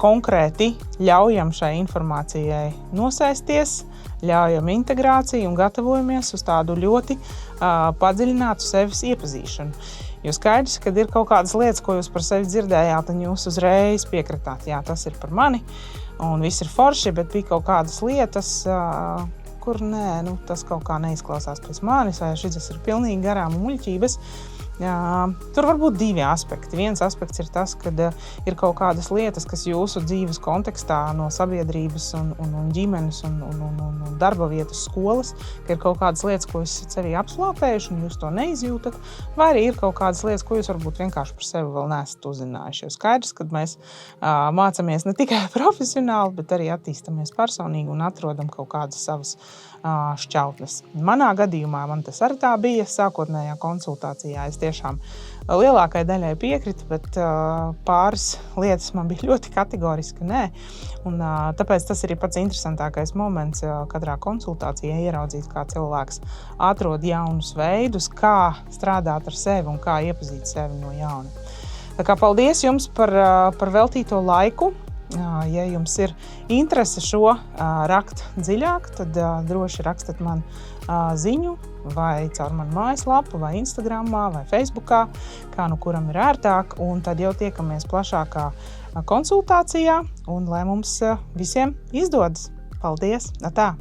konkrēti ļaujam šai informācijai nosēsties, ļaujam integrāciju un gatavojamies uz tādu ļoti padziļinātu sevis iepazīšanu. Jo skaidrs, kad ir kaut kādas lietas, ko jūs par sevi dzirdējāt, un jūs uzreiz piekritāt, jā, tas ir par mani, un viss ir forši, bet bija kaut kādas lietas, kur tas kaut kā neizklausās pēc manis, vai šis ir pilnīgi garām muļķības. Tur var būt 2 aspekti. Viens aspekts ir tas, kad ir kaut kādas lietas, kas jūsu dzīves kontekstā no sabiedrības un ģimenes un darba vietas skolas, ka ir kaut kādas lietas, ko jūs esat sevi apslāpējuši un jūs to neizjūtat, vai arī ir kaut kādas lietas, ko jūs varbūt vienkārši par sevi vēl neesat uzzinājuši. Jo skaidrs, kad mēs mācamies ne tikai profesionāli, bet arī attīstamies personīgi un atrodam kaut kādas savas šķautnes. Manā gadījumā man tas arī tā bija sākotnējā konsultācijā. Es tiešām lielākai daļai piekritu, bet pāris lietas man bija ļoti kategoriski nē. Un tāpēc tas ir pats interesantākais moments katrā konsultācijā ieraudzīt, kā cilvēks atrod jaunus veidus, kā strādāt ar sevi un kā iepazīt sevi no jauna. Tā kā paldies jums par veltīto laiku. Ja jums ir interese šo rakt dziļāk, tad droši rakstat man ziņu vai caur manu mājaslapu, vai Instagramā, vai Facebookā, kā nu kuram ir ērtāk, un tad jau tiekamies plašākā konsultācijā, un lai mums visiem izdodas. Paldies! Tā!